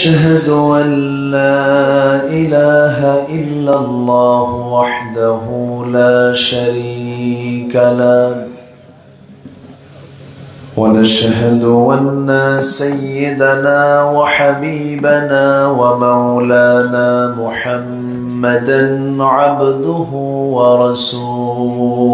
ونشهد أن لا إله إلا الله وحده لا شريك له ونشهد أن سيدنا وحبيبنا ومولانا محمدا عبده ورسوله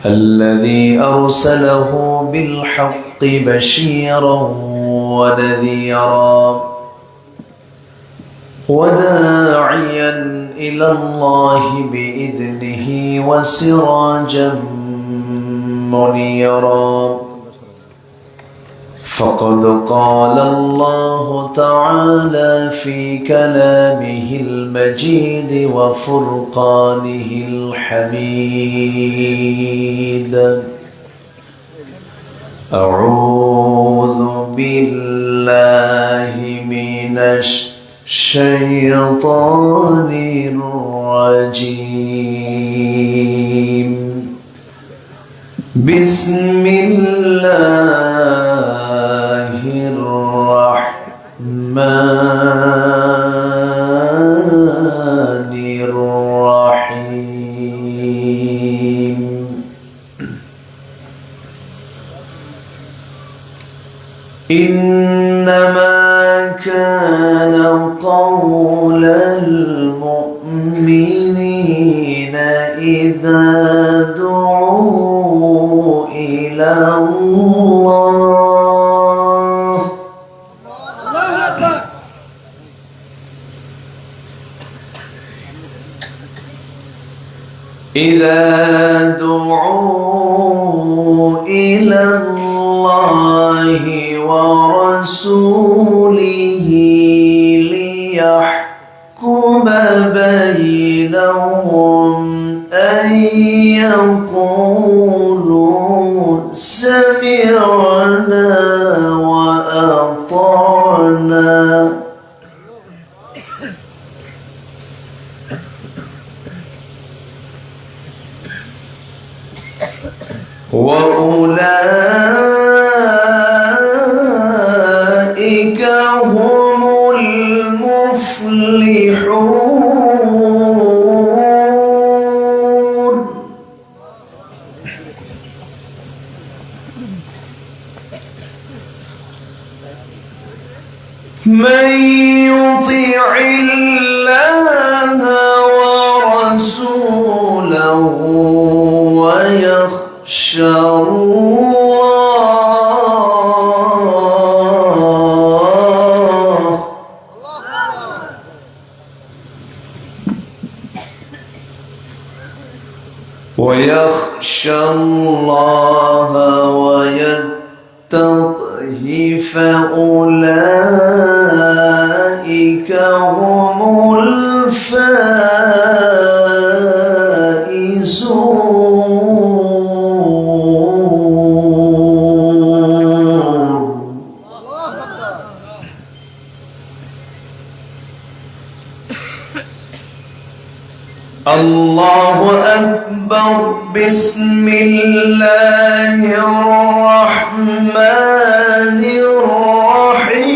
الذي أرسله بالحق بشيرا ونذيرا وداعيا إلى الله بإذنه وسراجا منيرا فقد قال الله تعالى في كلامه المجيد وفرقانه الحميد أعوذ بالله من الشيطان الرجيم بسم الله الرحمن الرحيم إنما كان قول المؤمنين إذا دعوا إلى الله ورسوله ليحكم بينهم أن يقولوا سمعنا وأطعنا وأولئك هم المفلحون من يطع الله ورسوله ويخشى الله ويتقه فأولئك هم الفائزون الله أكبر بسم الله الرحمن الرحيم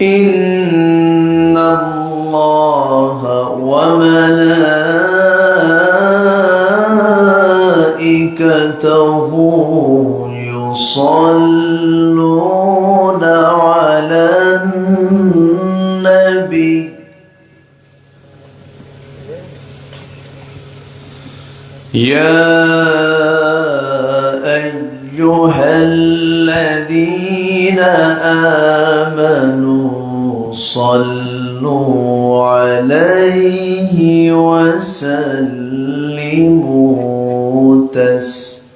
إن الله وملائكته يصلون على النبي يا أيها الذين آمنوا صلوا عليه وسلموا تسليما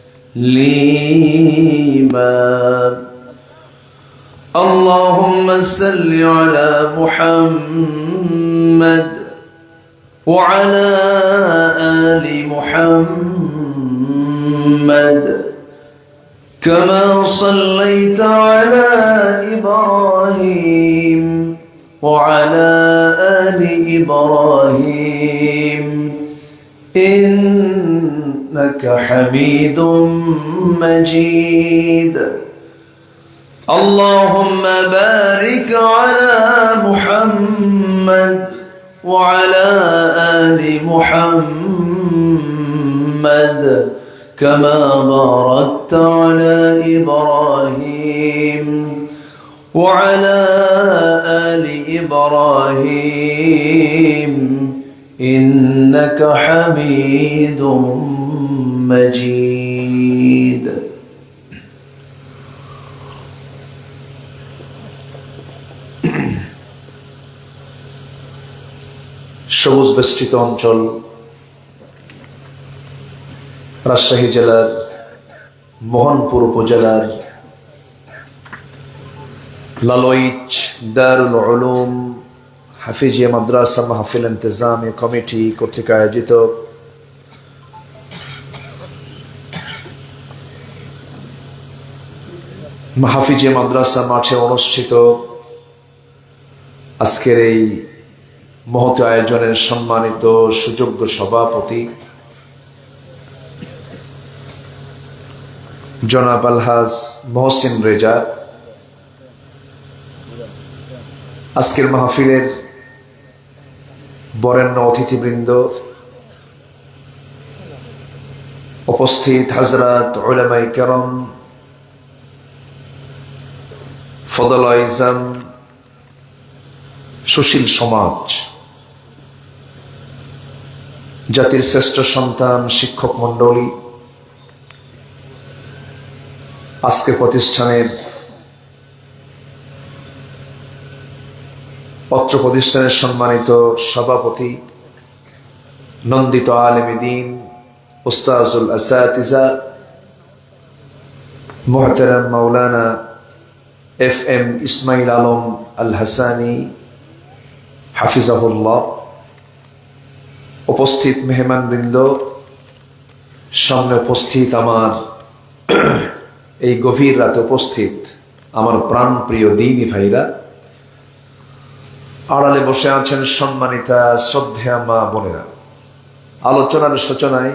اللهم صل على محمد وعلى آل محمد كما صليت على إبراهيم وعلى آل إبراهيم إنك حميد مجيد. اللهم بارك على محمد وعلى آل محمد كما باركت على إبراهيم وعلى آل إبراهيم إنك حميد مجيد. সবুজ বেষ্টিত অঞ্চল রাজশাহী জেলার মোহনপুর উপজেলার লালইচ দারুল উলুম হাফিজিয়া মাদ্রাসা মাহফিল ইন্তেজামী কমিটি কর্তৃক আয়োজিত হাফিজিয়া মাদ্রাসা মাঠে অনুষ্ঠিত আজকের এই মহৎ আয়োজনের সম্মানিত সুযোগ্য সভাপতি জনাব আলহাজ মহসিন রেজা, আজকের মাহফিলের বরেণ্য অতিথিবৃন্দ, উপস্থিত হযরত উলামায়ে কেরাম, ফদল আইজাম, সুশীল সমাজ, জাতির শ্রেষ্ঠ সন্তান, শিক্ষক মণ্ডলী, আজকে প্রতিষ্ঠানের অত্র প্রতিষ্ঠানের সম্মানিত সভাপতি, নন্দিত আলেমে দ্বীন, উস্তাজুল আসাতিজা মুহতারাম মাওলানা FM ইসমাইল আলম আল হাসানি হাফিজাহুল্লাহ, উপস্থিত মেহমানবৃন্দ, সামনে উপস্থিত আমার এই গভীর রাতে উপস্থিত আমার প্রাণ প্রিয় দ্বীনী ভাইরা, আড়ালে বসে আছেন সম্মানিতা শ্রদ্ধেয়া মা বোনেরা, আলোচনার সূচনায়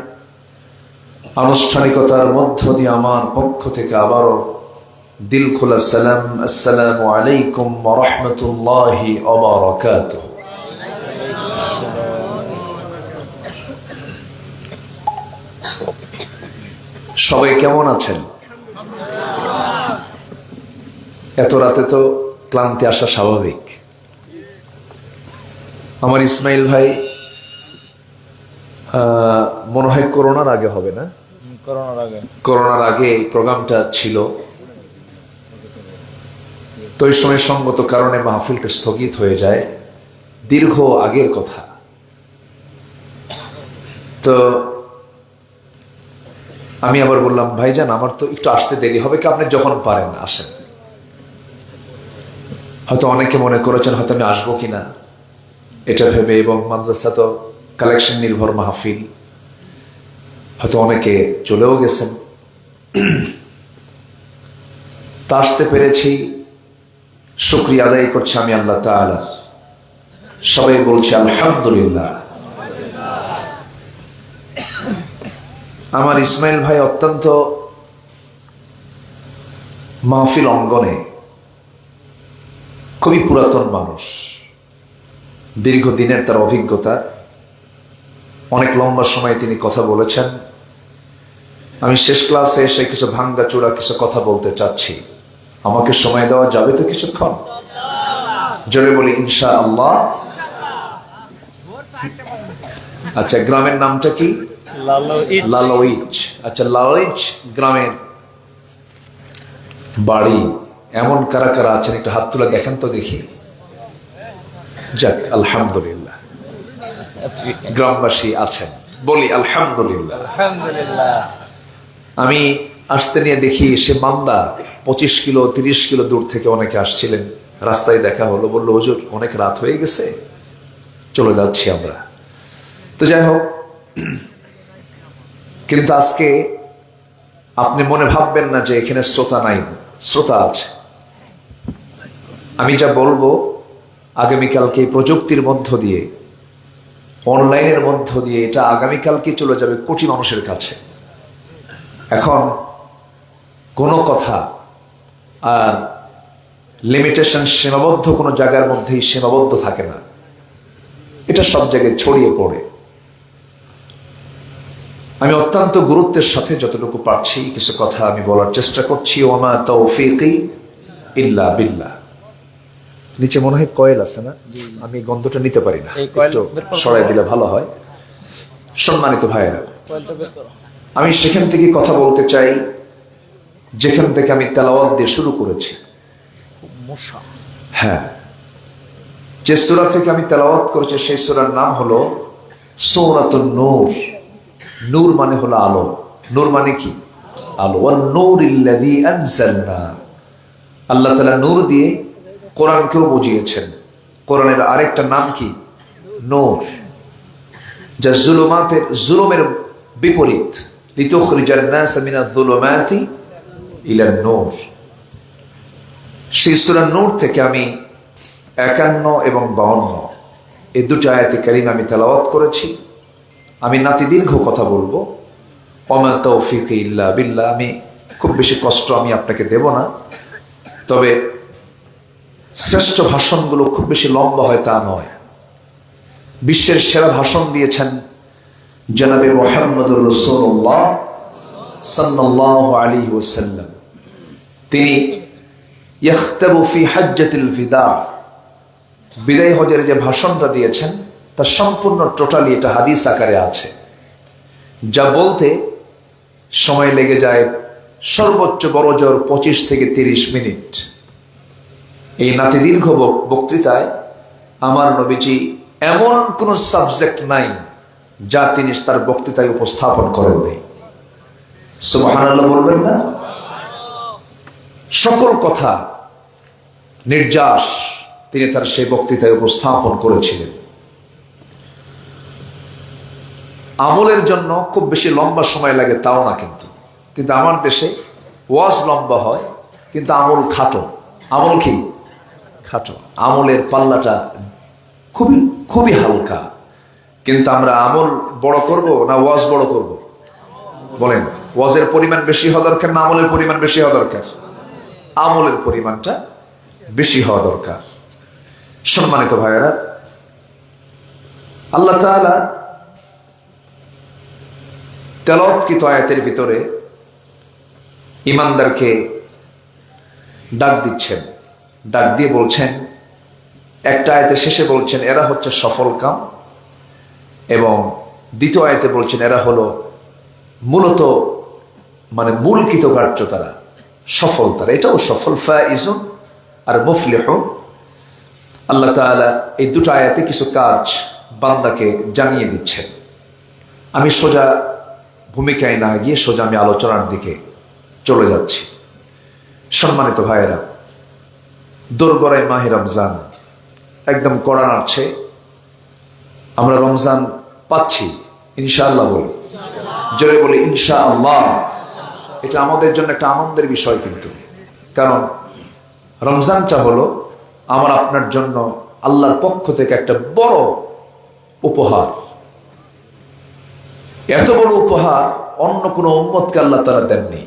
আনুষ্ঠানিকতার মধ্য দিয়ে আমার পক্ষ থেকে আবারও দিল খোলা সালাম, আসসালামু আলাইকুম ওয়া রাহমাতুল্লাহি ওয়া বারাকাতুহু। সবাই কেমন আছেন? এত রাতে তো ক্লান্তি আসা স্বাভাবিক। আমার ইসমাইল ভাই মনে হয় করোনার আগে হবে না? করোনার আগে এই প্রোগ্রামটা ছিল, তো এই সময় সঙ্গত কারণে মাহফিলটা স্থগিত হয়ে যায়, দীর্ঘ আগের কথা। তো আমি আবার বললাম, ভাইজান আমার তো একটু আসতে দেরি হবে, কি আপনি যখন পারেন আসেন। হয়তো অনেকে মনে করেছেন হয়তো আমি আসবো কিনা এটা ভেবে, এবং মাদ্রাসা তো কালেকশন নির্ভর মাহফিল, হয়তো অনেকে চলেও গেছেন। তা আসতে পেরেছি, শুকরিয়া আদায় করছি আমি আল্লাহ তাআলার। সবাই বলছি আলহামদুলিল্লাহ। আমার ইসমাইল ভাই অত্যন্ত মাহফিল অঙ্গনে খুবই পুরাতন মানুষ, দীর্ঘদিনের তার অভিজ্ঞতা, অনেক লম্বা সময় তিনি কথা বলেছেন। আমি শেষ ক্লাসে এসে কিছু ভাঙ্গা চূড়া কিছু কথা বলতে চাচ্ছি, আমাকে সময় দেওয়া যাবে তো কিছুক্ষণ? জোরে বলি ইনশাআল্লাহ। আচ্ছা, গ্রামের নামটা কি? লালইচ। আচ্ছা, লালইচ গ্রামের বাড়ি এমন কারা কারা আছেন একটু হাত তুলে দেখেন তো দেখি। যাক, আলহামদুলিল্লাহ, গ্রামবাসী আছেন, বলি আলহামদুলিল্লাহ। আমি আসতে নিয়ে দেখি সে মান্দা 25 কিলো 30 কিলো দূর থেকে অনেকে আসছিলেন। রাস্তায় দেখা হলো, বললো হুজুর অনেক রাত হয়ে গেছে, চলে যাচ্ছি আমরা। তো যাই হোক, কিন্তু আজকে আপনি মনে ভাববেন না যে এখানে শ্রোতা নাই, শ্রোতা আছে। আমি যা বলবো আগামীকালকে প্রযুক্তির মধ্য দিয়ে অনলাইনের মধ্য দিয়ে এটা আগামীকালকে চলে যাবে কোটি মানুষের কাছে। এখন কোনো কথা আর লিমিটেশন সীমাবদ্ধ কোনো জায়গার মধ্যেই সীমাবদ্ধ থাকে না, এটা সব জায়গায় ছড়িয়ে পড়ে। আমি অত্যন্ত গুরুত্বের সাথে যতটুকু পারছি কিছু কথা আমি বলার চেষ্টা করছি। ওমা তৌফিকি ইল্লা বিল্লাহ। নিচে মনে হয় কয়েল আছে না? আমি গন্ধটা নিতে পারি না, একটু সরাই দিলে ভালো হয়। সম্মানিত ভাইয়েরা, আমি সেখান থেকে কথা বলতে চাই যেখান থেকে আমি তেলাওয়াত দিয়ে শুরু করেছি। হ্যাঁ, যে সূরা থেকে আমি তেলাওয়াত করেছি সেই সূরার নাম হলো সূরাতুন নূর। নূর মানে হলো আলো। নূর মানে কি? আলো। ওয়ান নূরিল্লাযী আনজালনা। আল্লাহ তাআলা নূর দিয়ে কোরআনকেও বুঝিয়েছেন। কোরআনের আরেকটা নাম কি? নূর, যা জুলুমের বিপরীত। লিতুখরিজান নাস মিনাজ যুলুমাতি ইলান নূর। সেই সূরা নূর থেকে আমি 51 এবং 52 এই দুটো আয়াতে কারিমা আমি তেলাওয়াত করেছি। আমি নাতি দীর্ঘ কথা বলবো। ওমা তৌফিকি ইল্লা বিল্লাহ। আমি খুব বেশি কষ্ট আমি আপনাকে দেব না, তবে শ্রেষ্ঠ ভাষণগুলো খুব বেশি লম্বা হয় তা নয়। বিশ্বের সেরা ভাষণ দিয়েছেন জনাবে মুহাম্মদুর রাসূলুল্লাহ সাল্লাল্লাহু আলাইহি ওয়াসাল্লাম। তিনি ইখতাবু ফি হাজ্জাতিল বিদা, বিদায় হজের যে ভাষণটা দিয়েছেন তার সম্পূর্ণ টোটালি এটা হাদিস আকারে আছে, যা বলতে সময় লেগে যায় সর্বোচ্চ বড় জোর 25 থেকে 30 মিনিট। এই নাতি দীর্ঘ বক্তৃতায় আমার নবীজি এমন কোন সাবজেক্ট নাই যা তিনি তার বক্তৃতায় উপস্থাপন করেন নাই। সুবহানাল্লাহ বলবেন না? সকল কথা নির্যাস তিনি তার সেই বক্তৃতায় উপস্থাপন করেছিলেন। আমলের জন্য খুব বেশি লম্বা সময় লাগে তাও না, কিন্তু আমার দেশে ওয়াজ লম্বা হয় কিন্তু আমল খাটো। আমল কি? খাটো। আমলের পাল্লাটা খুবই খুবই হালকা। কিন্তু আমরা আমল বড় করব না ওয়াজ বড় করব? বলেন, ওয়াজের পরিমাণ বেশি হওয়া দরকার না আমলের পরিমাণ বেশি হওয়া দরকার? আমলের পরিমাণটা বেশি হওয়া দরকার। সম্মানিত ভাইয়েরা, আল্লাহ তাআলা তেলাওয়াতকৃত আয়াতের ভিতরে ঈমানদারকে ডাক দিচ্ছেন। ডাক দিয়ে বলছেন, একটা আয়াতে শেষে বলছেন এরা হচ্ছে সফল কাম, এবং দ্বিতীয় আয়াতে বলছেন এরা হলো মূলত মানে মূল কৃতকার্য, তারা সফল, তারা এটাও সফল। ফাইজুন আর মুফলিহুন। আল্লাহ তাআলা এই দুটো আয়াতে কিছু কাজ বান্দাকে জানিয়ে দিচ্ছেন। আমি সোজা ভূমিকায় না গিয়ে সোজা আমি আলোচনার দিকে চলে যাচ্ছি। সম্মানিত ভাইয়েরা, দোরগড়ায় মাহে রমজান একদম কড়া নাড়ছে। আমরা রমজান পাচ্ছি ইনশাআল্লাহ বলি, জোরে বলি ইনশাআল্লাহ। এটা আমাদের জন্য একটা আনন্দের বিষয়, কিন্তু কারণ রমজানটা হলো আমার আপনার জন্য আল্লাহর পক্ষ থেকে একটা বড় উপহার। এত বড় উপহার অন্য কোনো উম্মতকে আল্লাহ তাআলা দেননি।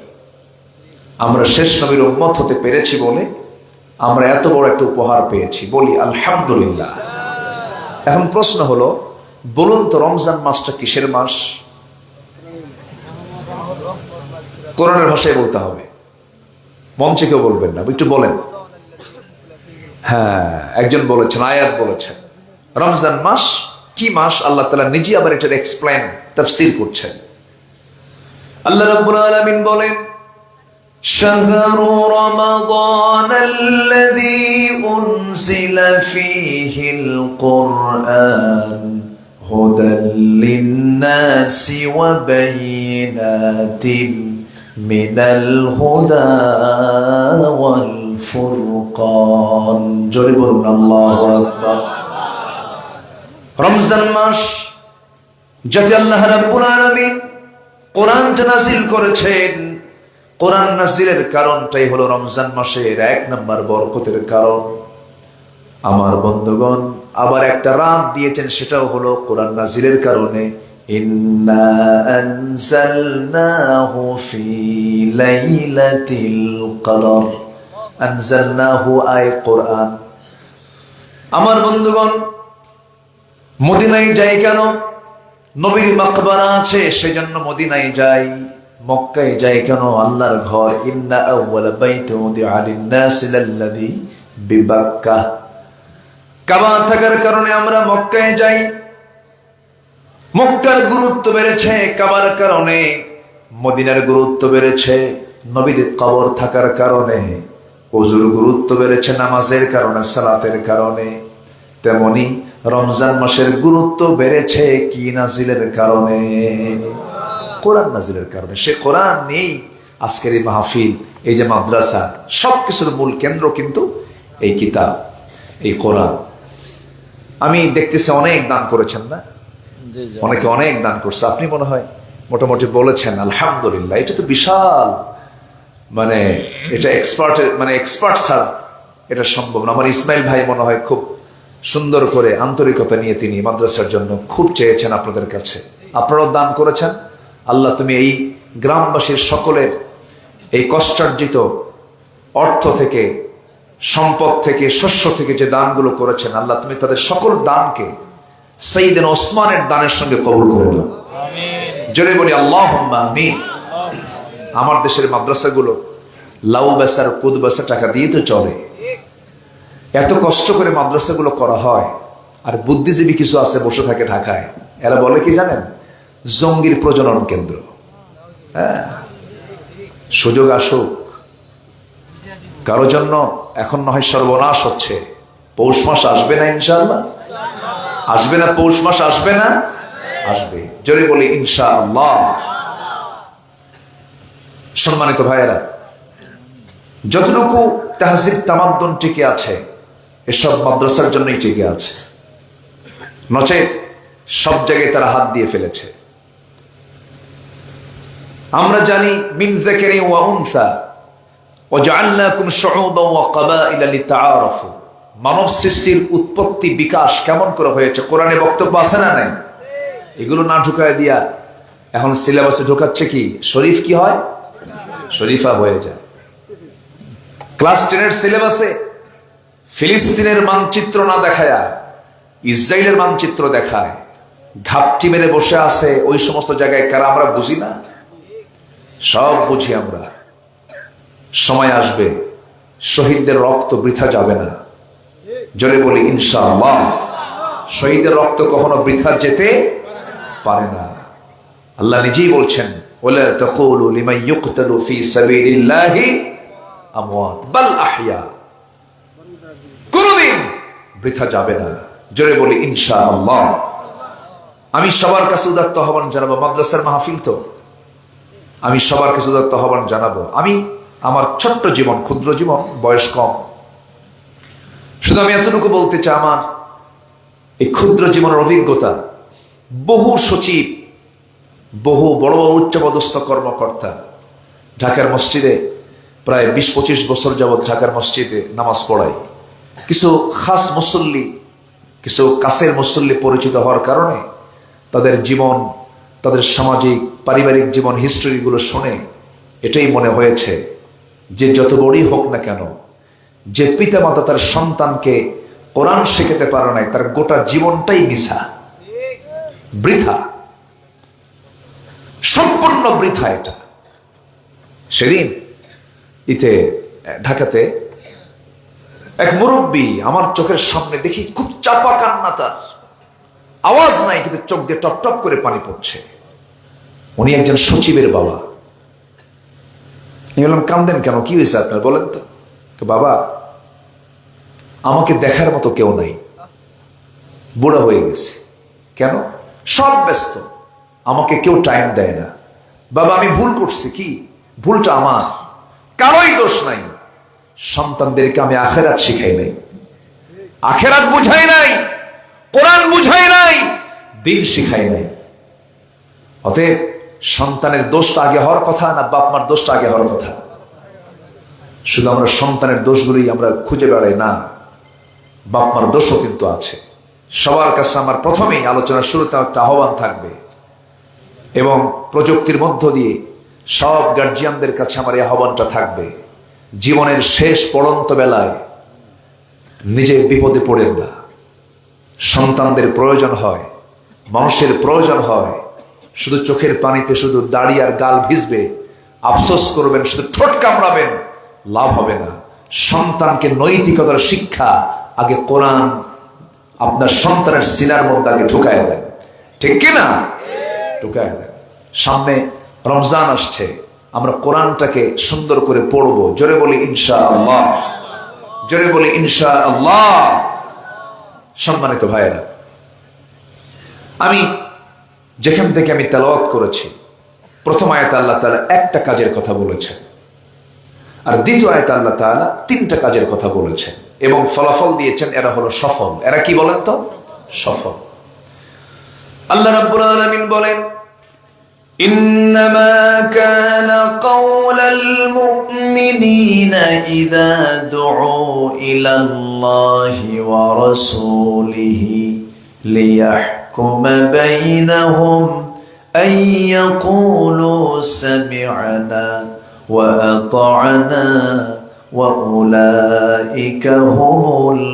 আমরা শেষ নবীর উম্মত হতে পেরেছি বলে আমরা এত বড় একটা উপহার পেয়েছি, বলি আলহামদুলিল্লাহ। এখন প্রশ্ন হলো, বলুন তো রমজান মাসটা কিসের মাস? কোরআনের ভাষায় বলতে হবে, মঞ্চে কেউ বলবেন না, একটু বলেন। হ্যাঁ, একজন বলেছেন, আয়াত বলেছেন রমজান মাস কি মাস। আল্লাহ তাআলা নিজে আবার এটার এক্সপ্লেইন তাফসীর করছেন। আল্লাহ রাব্বুল আলামিন বলেন, শাহরু রমাদানাল্লাযী উনজিলা ফীহিল কুরআন হুদাল লিন-নাসি ওয়া বায়িনাতিন মিনাল হুদা ওয়াল ফুরকান। জোরে বলুন আল্লাহু আকবার। রমজান মাস যাতে আল্লাহ রাব্বুল আলামিন কোরআন নাযিল করেছেন, কোরআন নাযিলের কারণটাই হলো রমজান মাসের 1 নম্বর বরকতের কারণ। আমার বন্ধুগণ, আবার একটা রাত দিয়েছেন, সেটাও হলো কোরআন নাজিলের কারণে। ইন্না আনজালনাহু ফি লাইলাতিল কদর। আনজালনাহু আই কোরআন। আমার বন্ধুগণ, মদিনায় যাই কেন? নবীর মাকবারা আছে সেজন্য মদিনায় যাই। মক্কায় যাই কেন? আল্লাহর ঘর। ইন্না আউওয়ালা বাইতিন উদিআ লিন-নাসি লাল্লাযী বিবাক্কাহ। কাবা থাকার কারণে আমরা মক্কায় যাই। মক্কার গুরুত্ব বেড়েছে কাবার কারণে, মদিনার গুরুত্ব বেড়েছে নবীর কবর থাকার কারণে, ওযুর গুরুত্ব বেড়েছে নামাজের কারণে, সালাতের কারণে। তেমনি রমজান মাসের গুরুত্ব বেড়েছে কি নাজিলের কারণে? কোরআন নাজিলের কারণে। সে কোরআন নেই আজকের এই মাহফিল, এই যে মাদ্রাসা, সবকিছুর মূল কেন্দ্র কিন্তু এই কিতাব, এই কোরআন। আমি দেখতেছি অনেক দান করেছেন না? অনেকে অনেক দান করছে। আপনি মনে হয় মোটামুটি বলেছেন আলহামদুলিল্লাহ। এটা তো বিশাল, মানে এটা এক্সপার্ট ছাড়া এটা সম্ভব না। আমার ইসমাইল ভাই মনে হয় খুব সুন্দর করে আন্তরিকতা নিয়ে তিনি মাদ্রাসার জন্য খুব চেয়েছেন আপনাদের কাছে। আপনারাও দান করেছেন। আল্লাহ, তুমি এই গ্রামবাসীর সকলের এই কষ্টার্জিত অর্থ থেকে, সম্পদ থেকে, শস্য থেকে যে দানগুলো করেছেন, আল্লাহ তুমি তাদের সকল দানকে সাইয়েদনা ওসমানের দানের সঙ্গে কবুল করে নাও। জোরে বলি আল্লাহুম্মা আমিন। আমার দেশের মাদ্রাসাগুলো লাউ বেসার কুদ বেসা টাকা দিয়ে তো চলে। এত কষ্ট করে মাদ্রাসাগুলো করা হয়, আর বুদ্ধিজীবী কিছু আছে বসে থাকে ঢাকায়। এরা বলে কি জানেন? জঙ্গির প্রজনন কেন্দ্র। হ্যাঁ, সুযোগ আসুক কারো জন্য। এখন না হয় সর্বনাশ হচ্ছে। পৌষ মাস আসবে না ইনশাআল্লাহ? আসবে না? পৌষ মাস আসবে না? আসবে। জোরে বলি ইনশাআল্লাহ। সম্মানিত ভাইয়েরা, যতটুকু তাহজিব তামাদ্দুন টিকে আছে এসব মাদ্রাসার জন্যই টিকে আছে, নচেত সব জায়গায় তারা হাত দিয়ে ফেলেছে। আমরা জানি মিন যাকারিন ওয়া উনসা ওয়াজআলনাকুম শুউবান ওয়া ক্বাবাইলা লিতাআরাফু। মানব সৃষ্টির উৎপত্তি বিকাশ কেমন করে হয়েছে কোরআনে বক্তব্য আছে না নাই? এগুলো না ঢুকায় দিয়া এখন সিলেবাসে ঢোকাচ্ছে কি? শরীফ কি হয়? শরীফা হয়ে যায়। ক্লাস 10 সিলেবাসে ফিলিস্তিনের মানচিত্র না দেখায়া ইসরায়েলের মানচিত্র দেখায়। ঘাপটি মেরে বসে আছে ওই সমস্ত জায়গায় কারা আমরা বুঝি না? সব বুঝি আমরা। সময় আসবে, শহীদদের রক্ত বৃথা যাবে না। জোরে বলি ইনশাআল্লাহ। শহীদের রক্ত কখনো বৃথা যেতে পারে না। আল্লাহ নিজেই বলছেন, ওয়ালা তাকুলু লিমান ইউকতালু ফি সাবিলিল্লাহি আমওয়াত বাল আহইয়া। কোনদিন বৃথা যাবে না। জোরে বলি ইনশাআল্লাহ। আমি সবার কাছে উদাত্ত আহ্বান জানাবো। মাদ্রাসার মাহফিল তো, আমি সবার কাছে উদাত্ত আহ্বান জানাবো। আমি আমার ছোট্ট জীবন, ক্ষুদ্র জীবন, বয়স কম, শুধু আমি এতটুকু বলতে চাই, আমার এই ক্ষুদ্র জীবনের অভিজ্ঞতা, বহু সচিব, বহু বড় বড় উচ্চপদস্থ কর্মকর্তা ঢাকার মসজিদে প্রায় 20-25 বছর যাবৎ ঢাকার মসজিদে নামাজ পড়াই। কিছু খাস মুসল্লি, কিছু কাছের মুসল্লি পরিচিত হওয়ার কারণে তাদের জীবন, তাদের সামাজিক পারিবারিক জীবন হিস্ট্রিগুলো শুনে এটাই মনে হয়েছে যে যত বড়ই হোক না কেন, যে পিতা মাতা তার সন্তানকে কোরআন শেখাতে পারে নাই, তার গোটা জীবনটাই মিছা, বৃথা, সম্পূর্ণ বৃথা এটা। সেদিন ঢাকাতে এক মুরব্বী আমার চোখের সামনে দেখি, খুব চাপা কান্না, তার আওয়াজ নাই কিন্তু চোখ দিয়ে টপ টপ করে পানি পড়ছে। উনি একজন সচিবের বাবা। আমি বললাম, কান্দেন কেন, কি হয়েছে আপনার, বলেন তো। বাবা, আমাকে দেখার মতো কেউ নাই, বুড়া হয়ে গেছে। কেন? সব ব্যস্ত, আমাকে কেউ টাইম দেয় না। বাবা, আমি ভুল করছি, কি ভুলটা আমার, কারোই দোষ নাই। সন্তানদেরকে আমি আখেরাত শিখাই নাই, আখেরাত বুঝাই নাই, কোরআন বুঝাই নাই, দিন শিখাই নাই। অতএব সন্তানের দোষটা আগে হওয়ার কথা না বাপ মার দোষটা আগে হওয়ার কথা? শুধু আমরা সন্তানের দোষগুলোই আমরা খুঁজে বেড়াই না, বাপ মার দোষও কিন্তু আছে। সবার কাছে আমার প্রথমেই আলোচনার শুরুতে একটা আহ্বান থাকবে, এবং প্রযুক্তির মধ্য দিয়ে সব গার্জিয়ানদের কাছে আমার এই আহ্বানটা থাকবে, জীবনের শেষ পড়ন্ত বেলায় নিজে বিপদে পড়েন না। সন্তানদের প্রয়োজন হয়, মানুষের প্রয়োজন হয়, শুধু চোখের পানিতে শুধু দাড়ি আর গাল ভিজবে, আফসোস করবেন, শুধু ঠোঁট কামড়াবেন, লাভ হবে না। সন্তানকে নৈতিকতার শিক্ষা আগে কোরআন আপনার সন্তানের সিনার মধ্যে আগে ঢুকায় দেন, ঠিক কিনা? ঢুকায় দেন। সামনে রমজান আসছে, আমরা কোরআনটাকে সুন্দর করে পড়বো। জোরে বলি ইনশাআল্লাহ, জোরে বলি ইনশাআল্লাহ। সম্মানিত ভাইয়েরা, আমি যেখান থেকে আমি তেলাওয়াত করেছি, প্রথম আয়াতে আল্লাহ তাআলা একটা কাজের কথা বলেছেন, আর দ্বিতীয় আয়াতে আল্লাহ তাআলা তিনটা কাজের কথা বলেছেন, এবং ফলাফল দিয়েছেন এরা হলো সফল। এরা কি বলেন তো? সফল। আল্লাহ রাব্বুল আলামিন বলেন, ইন্নামা কানা কাওলাল মুমিনিনা ইযা দুউ ইলাল্লাহি ওয়া রাসূলিহি লিয়াহকুমা বাইনাহুম আন ইয়াকুলু সামি'না ওয়া আতা'না ওয়া উলাইকা হুমুল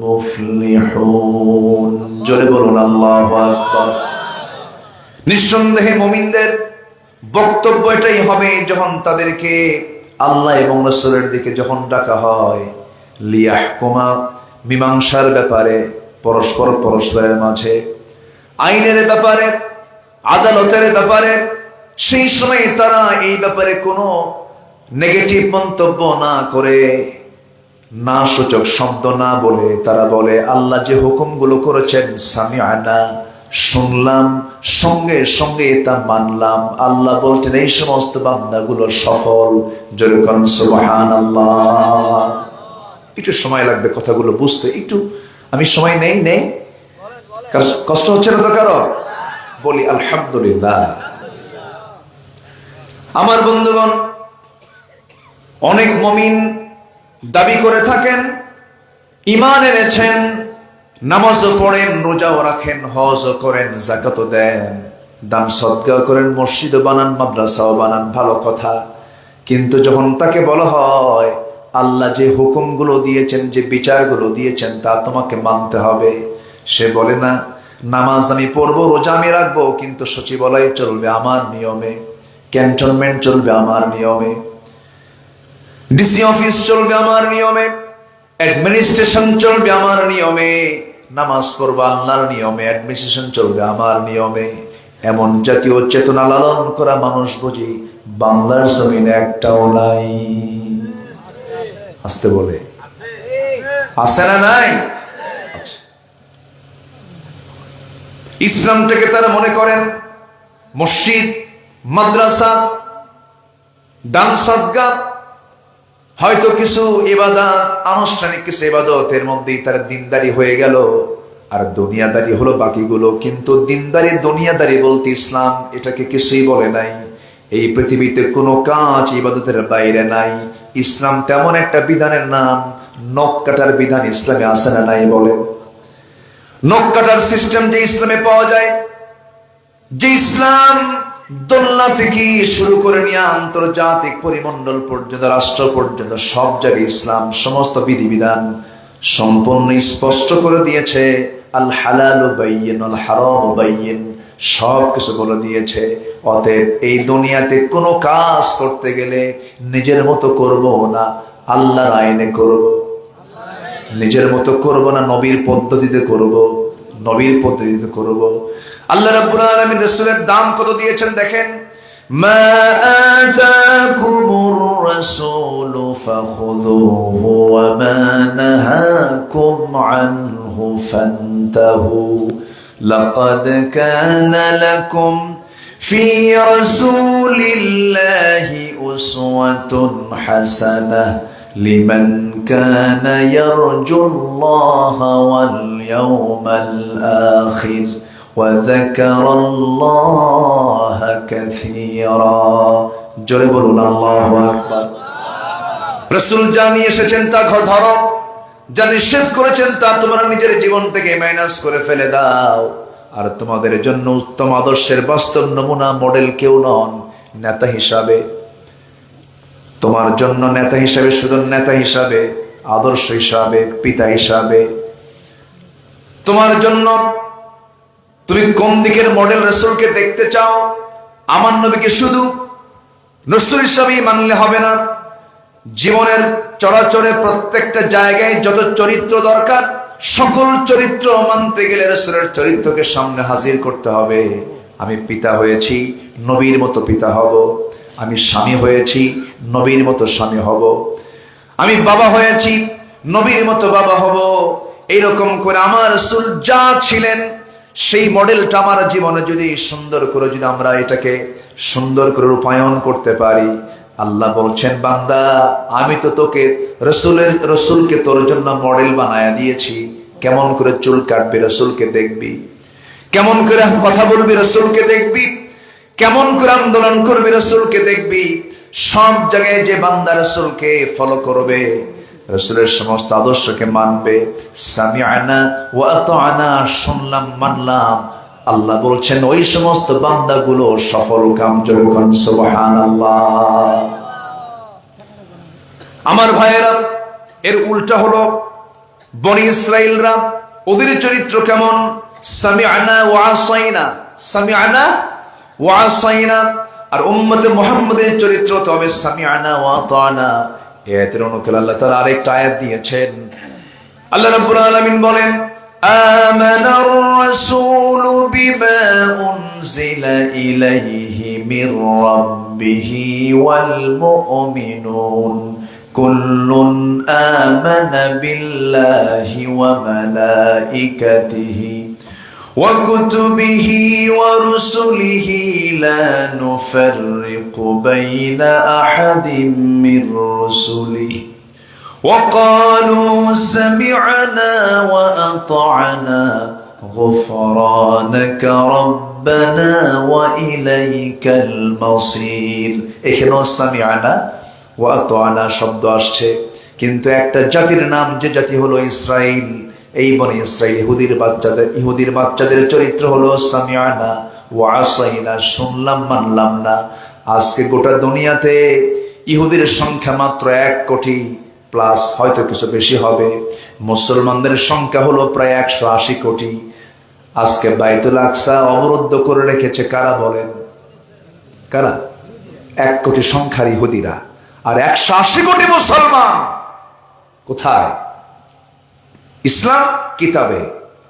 মুফলিহুন। জোরে বলুন আল্লাহু আকবার। নিঃসন্দেহে মুমিনদের বক্তব্য এটাই হবে, যখন তাদেরকে আল্লাহ এবং রাসূলের দিকে যখন ডাকা হয়, লিয়াহকুমা, মীমাংসার ব্যাপারে, পরস্পরের মাঝে, আইনের ব্যাপারে, আদালতের ব্যাপারে, সেই সময় তারা এই ব্যাপারে কোনো নেগেটিভ মন্তব্য না করে, না সূচক শব্দ না বলে, তারা বলে আল্লাহ যে হুকুমগুলো করেছেন সামি'না, শুনলাম, সঙ্গে সঙ্গে তা মানলাম। আল্লাহ বলছেন এই সমস্ত বান্দাগুলো সফল। জোরে বলুন সুবহানাল্লাহ। একটু সময় লাগবে কথাগুলো বুঝতে, একটু আমি সময় নেই। কষ্ট হচ্ছে না তো কারো? বলি আলহামদুলিল্লাহ। আমার বন্ধুগণ, অনেক মুমিন দাবি করে থাকেন, ঈমান এনেছেন, নামাজও পড়েন, রোজাও রাখেন, হজও করেন, যাকাতও দেন, দান সদকা করেন, মসজিদও বানান, মাদ্রাসাও বানান, ভালো কথা। কিন্তু যখন তাকে বলা হয় আল্লাহ যে হুকুমগুলো দিয়েছেন, যে বিচারগুলো দিয়েছেন, তা তোমাকে মানতে হবে, সে বলে না, নামাজ আমি পড়বো, রোজা আমি রাখবো, কিন্তু সচিবালয় চলবে আমার নিয়মে, ক্যান্টনমেন্ট চলবে আমার নিয়মে, ডিসি অফিস চলবে আমার নিয়মে, অ্যাডমিনিস্ট্রেশন চলবে আমার নিয়মে, নামাজ পড়বো আল্লাহর নিয়মে, অ্যাডমিনিস্ট্রেশন চলবে আমার নিয়মে। এমন জাতীয় চেতনা লালন করা মানুষ বুঝি বাংলার জমিনে একটাও নাই। আসতে বলে আছে না? নাই। ইসলামটাকে তারা মনে করেন মসজিদ, মাদ্রাসা, দান সদকা, হয়তো কিছু ইবাদত, আনুষ্ঠানিক কিছু ইবাদতের মধ্যেই তারা দিনদারি হয়ে গেল, আর দুনিয়াদারি হলো বাকিগুলো। কিন্তু দিনদারি, দুনিয়াদারি বলতে ইসলাম এটাকে কিছুই বলে নাই। এই পৃথিবীতে কোনো কাজ ইবাদতের বাইরে নাই। ইসলাম তেমন একটা বিধানের নাম, নখ কাটার বিধান ইসলামে আছে না নাই? বলে নখ কাটার সিস্টেম যে ইসলামে পাওয়া যায়, যে ইসলাম দোলনা থেকে শুরু করে নিয়ে আন্তর্জাতিক পরিমণ্ডল পর্যন্ত, রাষ্ট্র পর্যন্ত, সব জায়গায় ইসলাম সমস্ত বিধিবিধান সম্পূর্ণ স্পষ্ট করে দিয়েছে। আল হালাল বাইয়িন আল হারাম বাইয়িন, সব কিছু বলে দিয়েছে। অতএব এই দুনিয়াতে কোনো কাজ করতে গেলে নিজের মতো করব না, আল্লাহর আইনে করব। নিজের মতো করব না, নবীর পদ্ধতিতে করব, নবীর পদ্ধতিতে করব। আল্লাহ রাব্বুল আলামিন রাসূলের দাম কত দিয়েছেন দেখেন, মা আতাকুমুর রাসূলু ফাখুযুহু ওয়া মা নাহাকুম আনহু ফান্তাহু লাকাদ কানা লাকুম ফি রাসূলিল্লাহি উসওয়াতুন হাসানাহ লিমান কানা ইয়ারজুল্লাহা ওয়াল ইয়াওমাল আখির وذكر الله كثيرا। জোরে বলুন আল্লাহু আকবার। রাসূল জানিয়ে এসেছেন তা ধরো, যা নিষেধ করেছেন তা তোমরা নিজের জীবন থেকে মাইনাস করে ফেলে দাও। আর তোমাদের জন্য উত্তম আদর্শের বাস্তব নমুনা মডেল কেউ নন নেতা হিসাবে। তোমার জন্য নেতা হিসাবে, শুধু নেতা হিসাবে, আদর্শ হিসাবে, পিতা হিসাবে তোমার জন্য তুমি কোন দিকের মডেল রাসূলকে দেখতে চাও? আমার নবীকে শুধু রাসূল হিসাবেই মানলে হবে না, জীবনের চরাচরে প্রত্যেকটা জায়গায় যত চরিত্র দরকার সকল চরিত্র মানতে গেলে রাসূলের চরিত্রকে সামনে হাজির করতে হবে। আমি পিতা হয়েছি, নবীর মতো পিতা হব। আমি স্বামী হয়েছি, নবীর মতো স্বামী হব। আমি বাবা হয়েছি, নবীর মতো বাবা হব। এইরকম করে আমার রাসূল যা ছিলেন সেই মডেলটা আমার জীবনে যদি সুন্দর করে যদি আমরা এটাকে সুন্দর করে রূপায়ণ করতে পারি, আল্লাহ বলছেন বান্দা আমি তো তোকে রসুলকে তোর জন্য মডেল বানায়া দিয়েছি। কেমন করে চুল কাটবি রসুলকে দেখবি, কেমন করে কথা বলবি রসুলকে দেখবি, কেমন করে আন্দোলন করবি রসুলকে দেখবি। সব জায়গায় যে বান্দা রসুলকে ফলো করবে, রসুলের সমস্ত আদর্শকে মানবে, সামিআনা ওয়া আতাআনা, শুনলাম মানলাম, আল্লাহ বলছেন ওই সমস্ত বান্দাগুলো সফল কাম। যখন সুবহানাল্লাহ। আমার ভাইয়েরা, এর উল্টা হলো বনি ইসরাইলরা, ওদের চরিত্র কেমন? সামিআনা ওয়া আসাইনা, সামিআনা ওয়া আসাইনা। আর উম্মতে মুহাম্মাদের চরিত্র তো হবে সামিআনা ওয়া আতাআনা। আয়াতের অনুকূলে আল্লাহ তাআলা আরেকটা আয়াত দিয়েছেন। আল্লাহ রাব্বুল আলামিন বলেন আমানার রাসূলু বিমা উনজিলা ইলাইহি মির রাব্বিহি ওয়াল মুমিনুন কুল্লুন আমানা বিল্লাহি ওয়া মালাইকাতিহি ওয়া কুতুবিহি ওয়া রুসুলিহি লা নুফাররিকু বাইনা আহাদিম মির রুসুলিহি وقالوا سمعنا وأطعنا غفرانك ربنا وإليك المصير। এখানেও সামিআনা ওয়া আতাআনা শব্দ আসছে, কিন্তু একটা জাতির নাম, যে জাতি হলো ইসরাইল। এই বনি ইসরাইল ইহুদির বাচ্চাদের চরিত্র হলো সামিআনা ওয়া আসাইনা, শুনলাম মানলাম না। আজকে গোটা দুনিয়াতে ইহুদির সংখ্যা মাত্র 1 কোটি প্লাস, হয়তো কিছু বেশি হবে। মুসলমানদের সংখ্যা হলো প্রায় 180 কোটি। আজকে বাইতুল আকসা অবরুদ্ধ করে রেখেছে কারা বলেন? কারা? 1 কোটি সংখ্যার ইহুদিরা আর 180 কোটি মুসলমান। কোথায়? ইসলাম কিতাবে,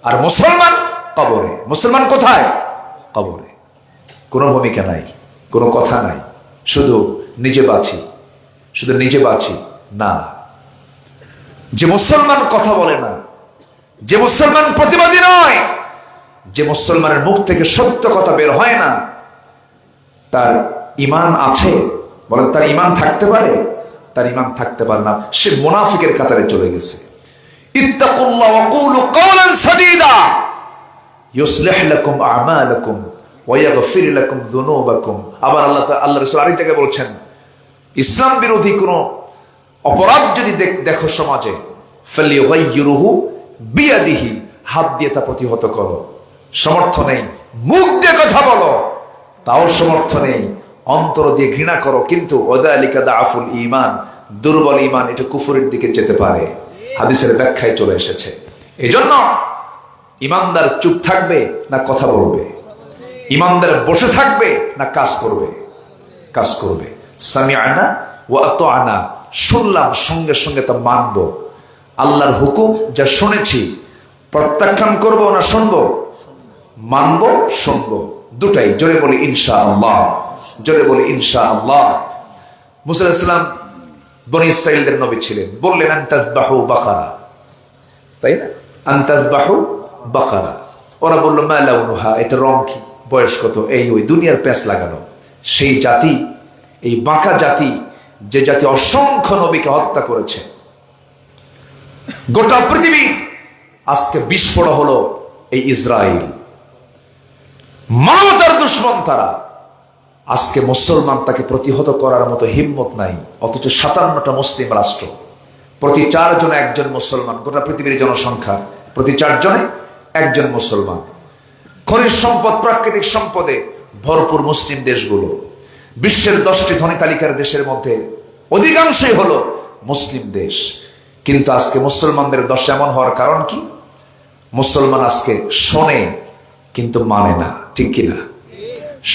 আর মুসলমান কবরে। মুসলমান কোথায়? কবরে। কোনো ভূমিকা নাই, কোনো কথা নাই, শুধু নিজে বাঁচি, শুধু নিজে বাঁচি। না, যে মুসলমান কথা বলে না, যে মুসলমান প্রতিবাদী নয়, যে মুসলমানের মুখ থেকে সত্য কথা বের হয় না, তার ঈমান আছে? বলেন, তার ঈমান থাকতে পারে? তার ঈমান থাকতে পারে না, সে মুনাফিকের কাতারে চলে গেছে। ইত্তাকুল্লাহ ওয়া কুলু কাওলান সাদীদা ইউসলিহ লাকুম আ'মালাকুম ওয়া ইয়াগফির লাকুম যুনুবাকুম। আবার আল্লাহ রাসূল আরেক জায়গায় বলছেন, ইসলাম বিরোধী কোন অপরাধ যদি দেখো সমাজে, ফালিয়ুগাইয়িরুহু বিয়াদিহি, হাত দিয়ে তা প্রতিহত করো। সমর্থ নেই, মুখ দিয়ে কথা বলো, তাও সমর্থ নেই, অন্তর দিয়ে ঘৃণা করো, কিন্তু ওয়াযালিকা দাআফুল ঈমান, দুর্বল ঈমান, এটা কুফরের দিকে যেতে পারে। হাদিসের ব্যাখ্যায় চলে এসেছে। এজন্য ঈমানদার চুপ থাকবে না কথা বলবে? ঈমানদার বসে থাকবে না কাজ করবে? কাজ করবে। সামিআনা ওয়া আতাআনা, শুনলাম, সঙ্গে সঙ্গে তা মানবো। আল্লাহর হুকুম যা শুনেছি প্রত্যাখ্যান করবো না শুনবো? মানবো, শুনবো, দুটাই। জোরে বলি ইনশাআল্লাহ, জোরে বলি ইনশাআল্লাহ। মুসা আলাইহিস সালাম বনি ইসরাইলদের নবী ছিলেন, বললেন আনতাযবাহু বাকারা, তাই না? আনতাযবাহু বাকারা। ওরা বলল মা লাউনুহা, এটা রং কি, বয়স কত, এই ওই দুনিয়ার প্যাঁচ লাগানো। সেই জাতি, এই বাঁকা জাতি, যে জাতি অসংখ্য নবীকে হত্যা করেছে, গোটা পৃথিবী আজকে বিস্ফোরণ হলো এই ইসরায়েল, মানবতার দুশ্মন তারা। আজকে মুসলমান তাকে প্রতিহত করার মতো হিম্মত নাই, অথচ 57টা মুসলিম রাষ্ট্র, প্রতি 4 জনে একজন মুসলমান। গোটা পৃথিবীর জনসংখ্যা প্রতি 4 জনে একজন মুসলমান। খনিজ সম্পদ, প্রাকৃতিক সম্পদে ভরপুর মুসলিম দেশগুলো। বিশ্বের 10টি ধনী তালিকার দেশের মধ্যে অধিকাংশই হলো মুসলিম দেশ। কিন্তু আজকে মুসলমানদের দশা এমন হওয়ার কারণ কি? মুসলমান আজকে শোনে কিন্তু মানে না, ঠিক কিনা?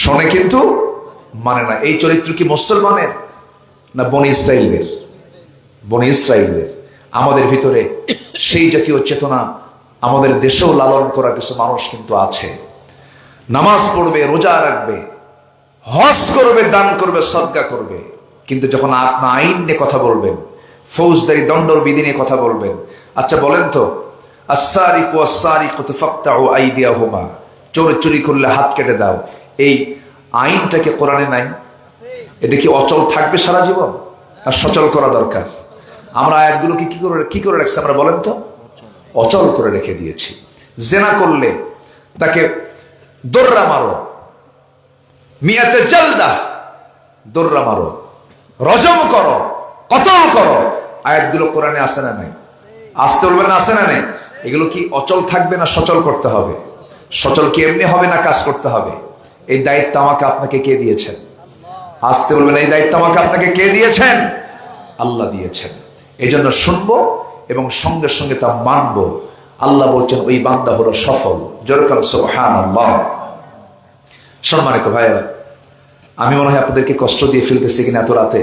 শোনে কিন্তু মানে না। এই চরিত্র কি মুসলমানের না বনি ইসরাইলের? বনি ইসরাইলের। আমাদের ভিতরে সেই জাতীয় চেতনা আমাদের দেশেও লালন করা কিছু মানুষ কিন্তু আছে। নামাজ পড়বে, রোজা রাখবে, হজ করবে, দান করবে, সদকা করবে, কিন্তু যখন আপনার আইন নিয়ে কথা বলবেন, ফৌজদারি দণ্ডবিধি নিয়ে কথা বলবেন, আচ্ছা বলেন তো, আস-সারিকু ওয়াস-সারিকাতু ফাকতাউ আইদিয়াহুমা, চোর চুরি করলে হাত কেটে দাও, এই আইনটাকে কোরআনে নাই? এটা কি অচল থাকবে সারা জীবন? আর সচল করা দরকার। আমরা আয়াতগুলোকে কি করে রাখছি আমরা বলেন তো? অচল করে রেখে দিয়েছি। জেনা করলে তাকে দোররা মারো, মিয়াতে জালদা, দোররা মারো, রজম করো, কতল করো। আয়াতগুলো কোরআনে আছে না নাই? আসতে বলবেন না, আছে না নাই? এগুলো কি অচল থাকবে না সচল করতে হবে? সচল কি এমনি হবে না কাজ করতে হবে? এই দায়িত্ব আমাকে আপনাকে কে দিয়েছেন? আসতে বলবেন, এই দায়িত্ব আমাকে আপনাকে কে দিয়েছেন? আল্লাহ দিয়েছেন। এই জন্য শুনবো এবং সঙ্গে সঙ্গে তা মানবো। আল্লাহ বলছেন ওই বান্দা হলো সফল। জোরকাল সুবহানাল্লাহ। সম্মানিত ভাইয়েরা, আমি মনে হয় আপনাদেরকে কষ্ট দিয়ে ফেলতেছি কিনা এত রাতে?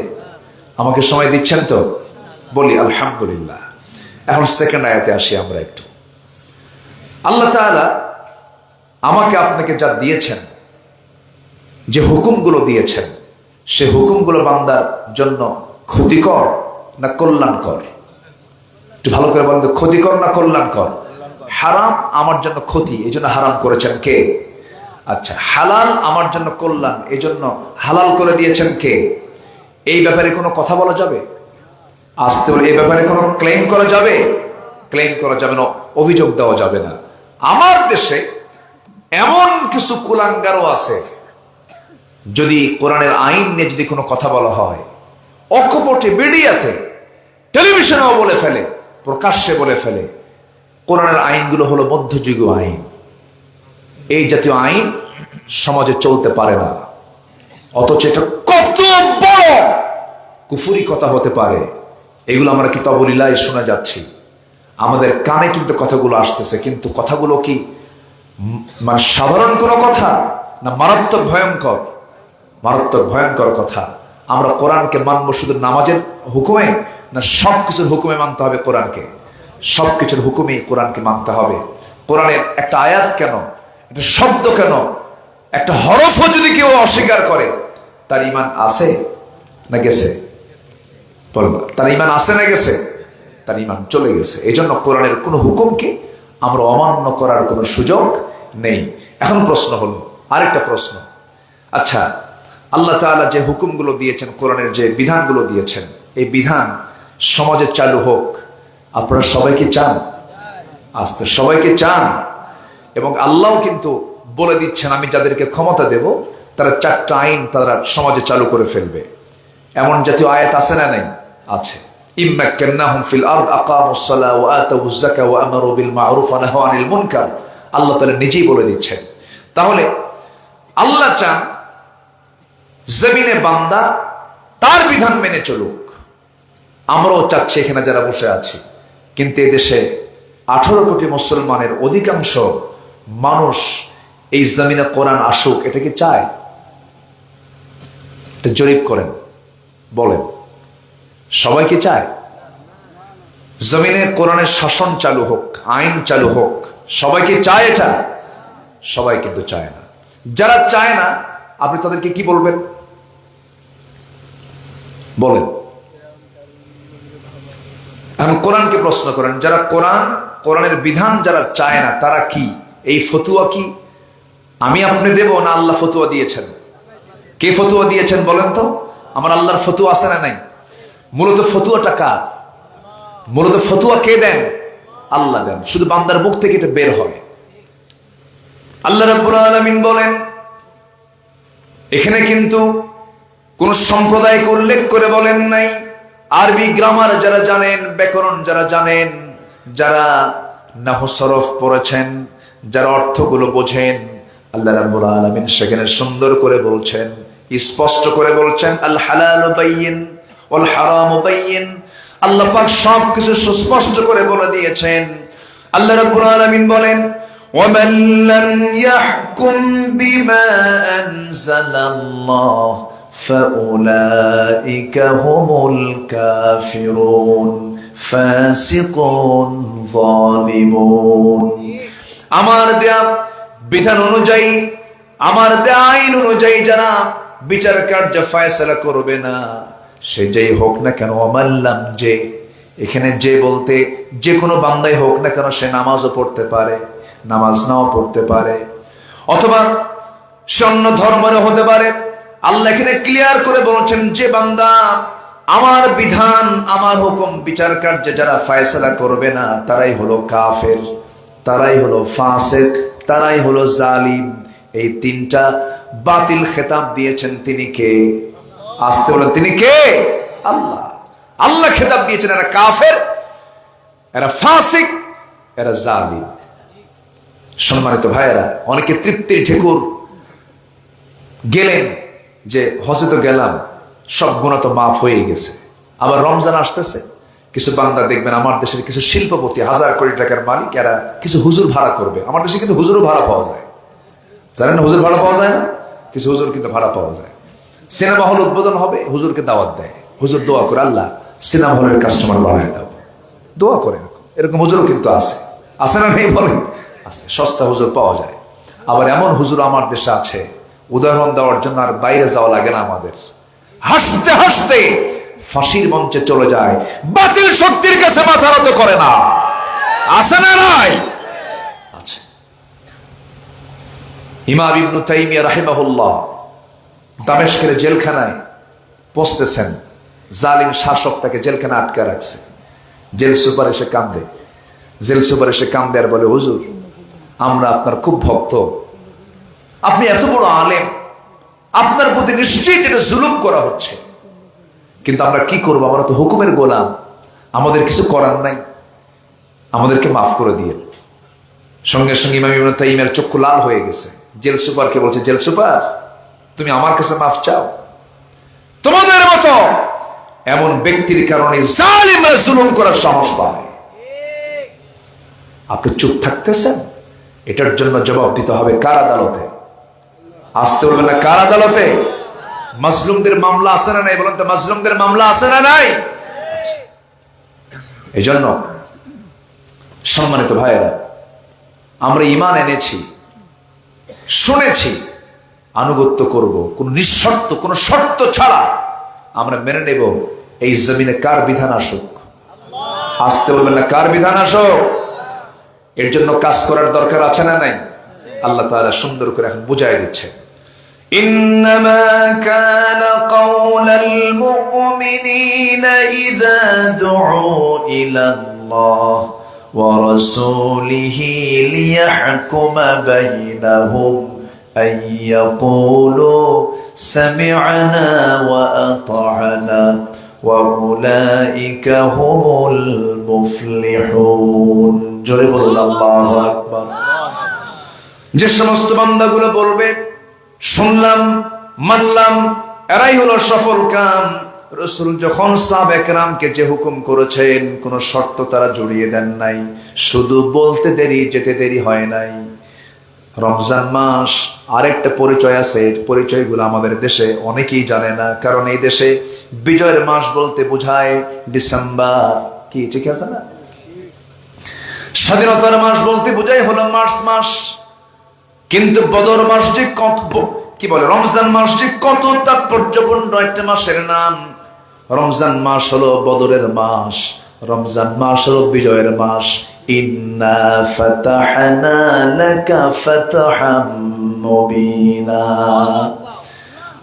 আমাকে সময় দিচ্ছেন তো? বলি আলহামদুলিল্লাহ। এখন সেকেন্ড আয়াতে আসি আমরা একটু। আল্লাহ তাআলা আমাকে আপনাকে যা দিয়েছেন, যে হুকুমগুলো দিয়েছেন, সে হুকুমগুলো বান্দার জন্য ক্ষতিকর না কল্যাণকর? একটু ভালো করে বলেন তো, ক্ষতিকর না কল্যাণকর? হারাম আমার জন্য ক্ষতি, এই জন্য হারাম করেছেন কে? আচ্ছা, হালাল আমার জন্য কল্যাণ, এই জন্য হালাল করে দিয়েছেন কে? এই ব্যাপারে কোনো কথা বলা যাবে? আসতে বলে এই ব্যাপারে কোনো ক্লেম করা যাবে? ক্লেম করা যাবে না, অভিযোগ দেওয়া যাবে না। আমার দেশে এমন কিছু কুলাঙ্গারও আছে, যদি কোরআনের আইন নিয়ে যদি কোনো কথা বলা হয়, অকপটে মিডিয়াতে, টেলিভিশনেও বলে ফেলে, প্রকাশ্যে বলে ফেলে কোরআনের আইনগুলো হলো মধ্যযুগীয় আইন। এই জাতীয় আইন সমাজে চলতে পারে না। অথচ এটা কত বড় কুফরি কথা হতে পারে, এগুলো আমরা কিতাবুলিল্লাহ শোনা যাচ্ছি, আমাদের কানে কিন্তু কথাগুলো আসতেছে, কিন্তু কথাগুলো কি মানে সাধারণ কোনো কথা না মারাত্মক ভয়ঙ্কর? মারাত্মক ভয়ঙ্কর কথা। আমরা কোরআনকে মানবো শুধু নামাজের হুকুমে না সবকিছুর হুকুমে মানতে হবে কোরআনকে? সবকিছুর হুকুমে কোরআনকে মানতে হবে। কোরআনের একটা আয়াত কেন, একটা শব্দ কেন, একটা হরফও যদি কেউ অস্বীকার করে, তার ঈমান আছে না গেছে? বলুন, তার ঈমান আছে না গেছে? তার ঈমান চলে গেছে। এই জন্য কোরআনের কোনো হুকুমকে আমরা অমান্য করার কোনো সুযোগ নেই। এখন প্রশ্ন হলো, আরেকটা প্রশ্ন, আচ্ছা আল্লাহ তাআলা যে হুকুমগুলো দিয়েছেন, কোরআনের যে বিধানগুলো দিয়েছেন, এই বিধান সমাজে চালু হোক, আপনারা সবাইকে চান? আস্তে সবাইকে চান। এবং আল্লাহ কিন্তু বলে দিচ্ছেন, আমি যাদেরকে ক্ষমতা দেব তারা 4টা আইন তারা সমাজে চালু করে ফেলবে। এমন জাতীয় আয়াত আছে না নাই? আছে। ইম্মাক্কান্নাহুম ফিল আরদ আকামুস সালাহ ওয়া আতাউজ যাকাহ ওয়া আমারু বিল মা'রুফ ওয়া নাহাউ আনিল মুনকার। আল্লাহ তাআলা নিজেই বলে দিচ্ছেন। তাহলে আল্লাহ চান জমিনে বান্দা তার বিধান মেনে চলুক। আমরাও চাচ্ছি এখানে যারা বসে আছি, কিন্তু এদেশে 18 কোটি মুসলমানের অধিকাংশ মানুষ এই জমিনে কোরআন আসুক, এটা কি চায়? এটা জরিপ করেন, বলেন সবাই কি চায় জমিনে কোরআনের শাসন চালু হোক, আইন চালু হোক? সবাই কি চায় এটা? সবাই কিন্তু চায় না। যারা চায় না আপনি তাদেরকে কি বলবেন? বলেন। এখন কোরআনকে প্রশ্ন করেন, যারা কোরআনের বিধান যারা চায় না, তারা কি এই ফতুয়া কি আমি আপনি দেব না আল্লাহ ফতুয়া দিয়েছেন? কে ফতুয়া দিয়েছেন বলেন তো? আমার আল্লাহর ফতুয়া আছে না নাই? মূলত ফতুয়াটা কার? মূলত ফতুয়া কে দেন? আল্লাহ দেন। শুধু বান্দার মুখ থেকে এটা বের হয়। আল্লাহ রাব্বুল আলামিন বলেন, এখানে কিন্তু কোন সম্প্রদায়কে উল্লেখ করে বলেন নাই, আরবি গ্রামার যারা জানেন, ব্যাকরণ যারা জানেন, যারা নাহু সরফ পড়েছেন, যারা অর্থগুলো বোঝেন, আল্লাহ রাব্বুল আলামিন সেখানে সুন্দর করে বলছেন, স্পষ্ট করে বলছেন, আল হালালু বাইয়িন ওয়াল হারামু বাইয়িন। আল্লাহ পাক সবকিছু সুস্পষ্ট করে বলে দিয়েছেন। আল্লাহ রাব্বুল আলামিন বলেন, وَمَن لَّمْ يَحْكُم بِمَا أَنزَلَ اللَّهُ فَأُولَٰئِكَ هُمُ الْكَافِرُونَ فَاسِقُونَ ظَالِمُونَ। আমার দেয়া বিধান অনুযায়ী, আমার দেয়া আইন অনুযায়ী যারা বিচার কার্য ফয়সালা করবে না, সে যেই হোক না কেন, আমাল্লাম যে, এখানে যে বলতে যে কোনো বান্দাই হোক না কেন, সে নামাজও পড়তে পারে, নামাজ নাও পড়তে পারে, অথবা সে অন্য ধর্মেরও হতে পারে। আল্লাহ এখানে ক্লিয়ার করে বলেছেন, যে বান্দা আমার বিধান, আমার হুকুম বিচার কার্যে যারা ফয়সালা করবে না, তারাই হলো কাফের, তারাই হলো ফাসিক, তারাই হলো জালিম। এই তিনটা বাতিল খেতাব দিয়েছেন তিনি কে? আসতে বলেন, তিনি কে? আল্লাহ। আল্লাহ খেতাব দিয়েছেন, এরা কাফের, এরা ফাসিক, এরা জালিম। সম্মানিত ভাইয়েরা, অনেকে তৃপ্তির ঠেকুর গেলেন যে হজে তো গেলাম, সব গুনাহ তো মাফ হয়ে গেছে। আবার রমজান আসতেছে, কিছু বান্দা দেখবেন আমার দেশের কিছু শিল্পপতি, হাজার কোটি টাকার মালিক, এরা কিছু হুজুর ভাড়া করবে। আমার দেশে কিন্তু হুজুরও ভাড়া পাওয়া যায়, জানেন না? হুজুর ভাড়া পাওয়া যায় না, কিছু হুজুর কিন্তু ভাড়া পাওয়া যায়। সিনেমা হল উদ্বোধন হবে, হুজুরকে দাওয়াত দেয়, হুজুর দোয়া করে, আল্লাহ সিনেমা হলের কাস্টমার বাড়ায় দাও, দোয়া করে। এরকম হুজুরও কিন্তু আছে, আছে না নেই বলেন? আছে, সস্তা হুজুর পাওয়া যায়। আবার এমন হুজুর আমার দেশে আছে, উদাহরণ দেওয়ার জন্য আর বাইরে যাওয়া লাগে না আমাদের, হাসতে হাসতে ফাঁসির মঞ্চে চলে যায়, বাতিল শক্তির কাছে মাথা নত করে না। আছে না নাই? আছে। ইমাম ইবনে তাইমিয়া রাহিমাহুল্লাহ দামেস্কের জেলখানায় পৌঁছতেছেন, জালিম শাসক তাকে জেলখানা আটকে রাখছে। জেল সুপার এসে কান্দে, জেল সুপার এসে কান্দে আর বলে, হুজুর আমরা আপনার খুব ভক্ত, আপনি এত বড় আলেম, আপনার প্রতি নিশ্চিত এটা জুলুম করা হচ্ছে, কিন্তু আমরা কি করবো, আমরা তো হুকুমের গোলাম, আমাদের কিছু করার নাই, আমাদেরকে মাফ করে দিয়ে। সঙ্গে সঙ্গে ইমাম ইবনে তাইমিয়ার চক্ষু লাল হয়ে গেছে। জেল সুপারকে বলছে, জেল সুপার তুমি আমার কাছে মাফ চাও? তোমাদের মতো এমন ব্যক্তির কারণে জালিমরা জুলুম করার সাহস পায়। আপনি চুপ থাকতেছেন, এটার জন্য জবাব দিতে হবে কার আদালতে? আসতে বলবেন না, কার আদালতে? মাজলুমদের মামলা আছে না নাই? বলেন তো, মাজলুমদের মামলা আছে না নাই? এই জন্য সম্মানিত ভাইয়েরা, আমরা ঈমান এনেছি, শুনেছি, আনুগত্য করব, কোন নিঃশর্ত, কোন শর্ত ছাড়া আমরা মেনে নেব এই জমিনে কার বিধান আসুক। আসতে বলবেন না, কার বিধান আসুক। এর জন্য কাজ করার দরকার আছে না নাই? আল্লাহ তাআলা সুন্দর করে এখন বুঝাই দিচ্ছে, ইন্নামা কানা কাওলাল মুমিনিনা ইযা দুউ ইলাল্লাহ ওয়া রাসূলিহি লিয়াহকুমা বাইনাহুম আন ইয়াকুলু সামি'না ওয়া আতা'না ওয়া উলাইকা হুমুল মুফলিহুন। জোরে বলুন আল্লাহু আকবার। যে সমস্ত বান্দাগুলো বলবে শুনলাম মানলাম, এরাই হলো সফল কাম। রাসূল যখন সাহাবায়ে কেরামকে যে হুকুম করেছেন, কোন শর্ত তারা জড়িয়ে দেন নাই, শুধু বলতে দেরি, যেতে দেরি হয় নাই। রমজান মাস আরেকটা পরিচয় আছে, পরিচয়গুলো আমাদের দেশে অনেকেই জানে না, কারণ এই দেশে বিজয়ের মাস বলতে বোঝায় ডিসেম্বর, কি ঠিক আছে না? স্বাধীনতার মাস বলতে বোঝায় হলো মার্চ মাস, কিন্তু বদর মাস যে কত, কি বলে, রমজান মাস যে কত তাৎপর্যপূর্ণ একটা মাসের নাম। রমজান মাস হলো বদরের মাস, রমজান মাস হলো বিজয়ের মাস। ইন্না ফাতাহনা লাকা ফাতহাম মুবিনা।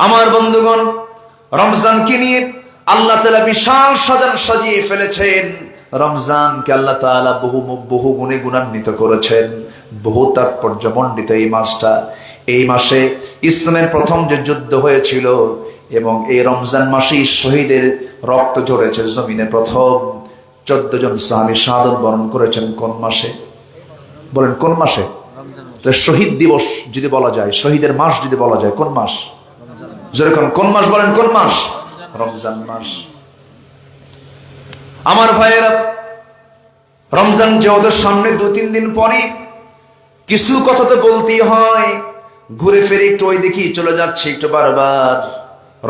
আমার বন্ধুগণ, রমজানকে নিয়ে আল্লাহ তাআলা বিশাল সাজিয়ে ফেলেছেন। রমজানকে আল্লাহ তাআলা বহু গুণে গুণান্বিত করেছেন, বহু তাৎপর্যমণ্ডিত এই মাসটা। এই মাসে ইসলামের প্রথম যে যুদ্ধ হয়েছিল এবং এই রমজান মাসেই শহীদের রক্ত ঝরেছে জমিনে। প্রথম 14 জন সাহাবী শাহাদাত বরণ করেছেন কোন মাসে? বলেন কোন মাসে? শহীদ দিবস যদি বলা যায়, শহীদের মাস যদি বলা যায়, কোন মাস? যেরকম কোন মাস বলেন? কোন মাস? রমজান মাস। আমার ভাইয়েরা, রমজান যে ওদের সামনে 2-3 দিন পরে কিছু কথা তো বলতেই হয়। ঘুরে ফিরে একটু ওই দেখি চলে যাচ্ছে একটু বারবার।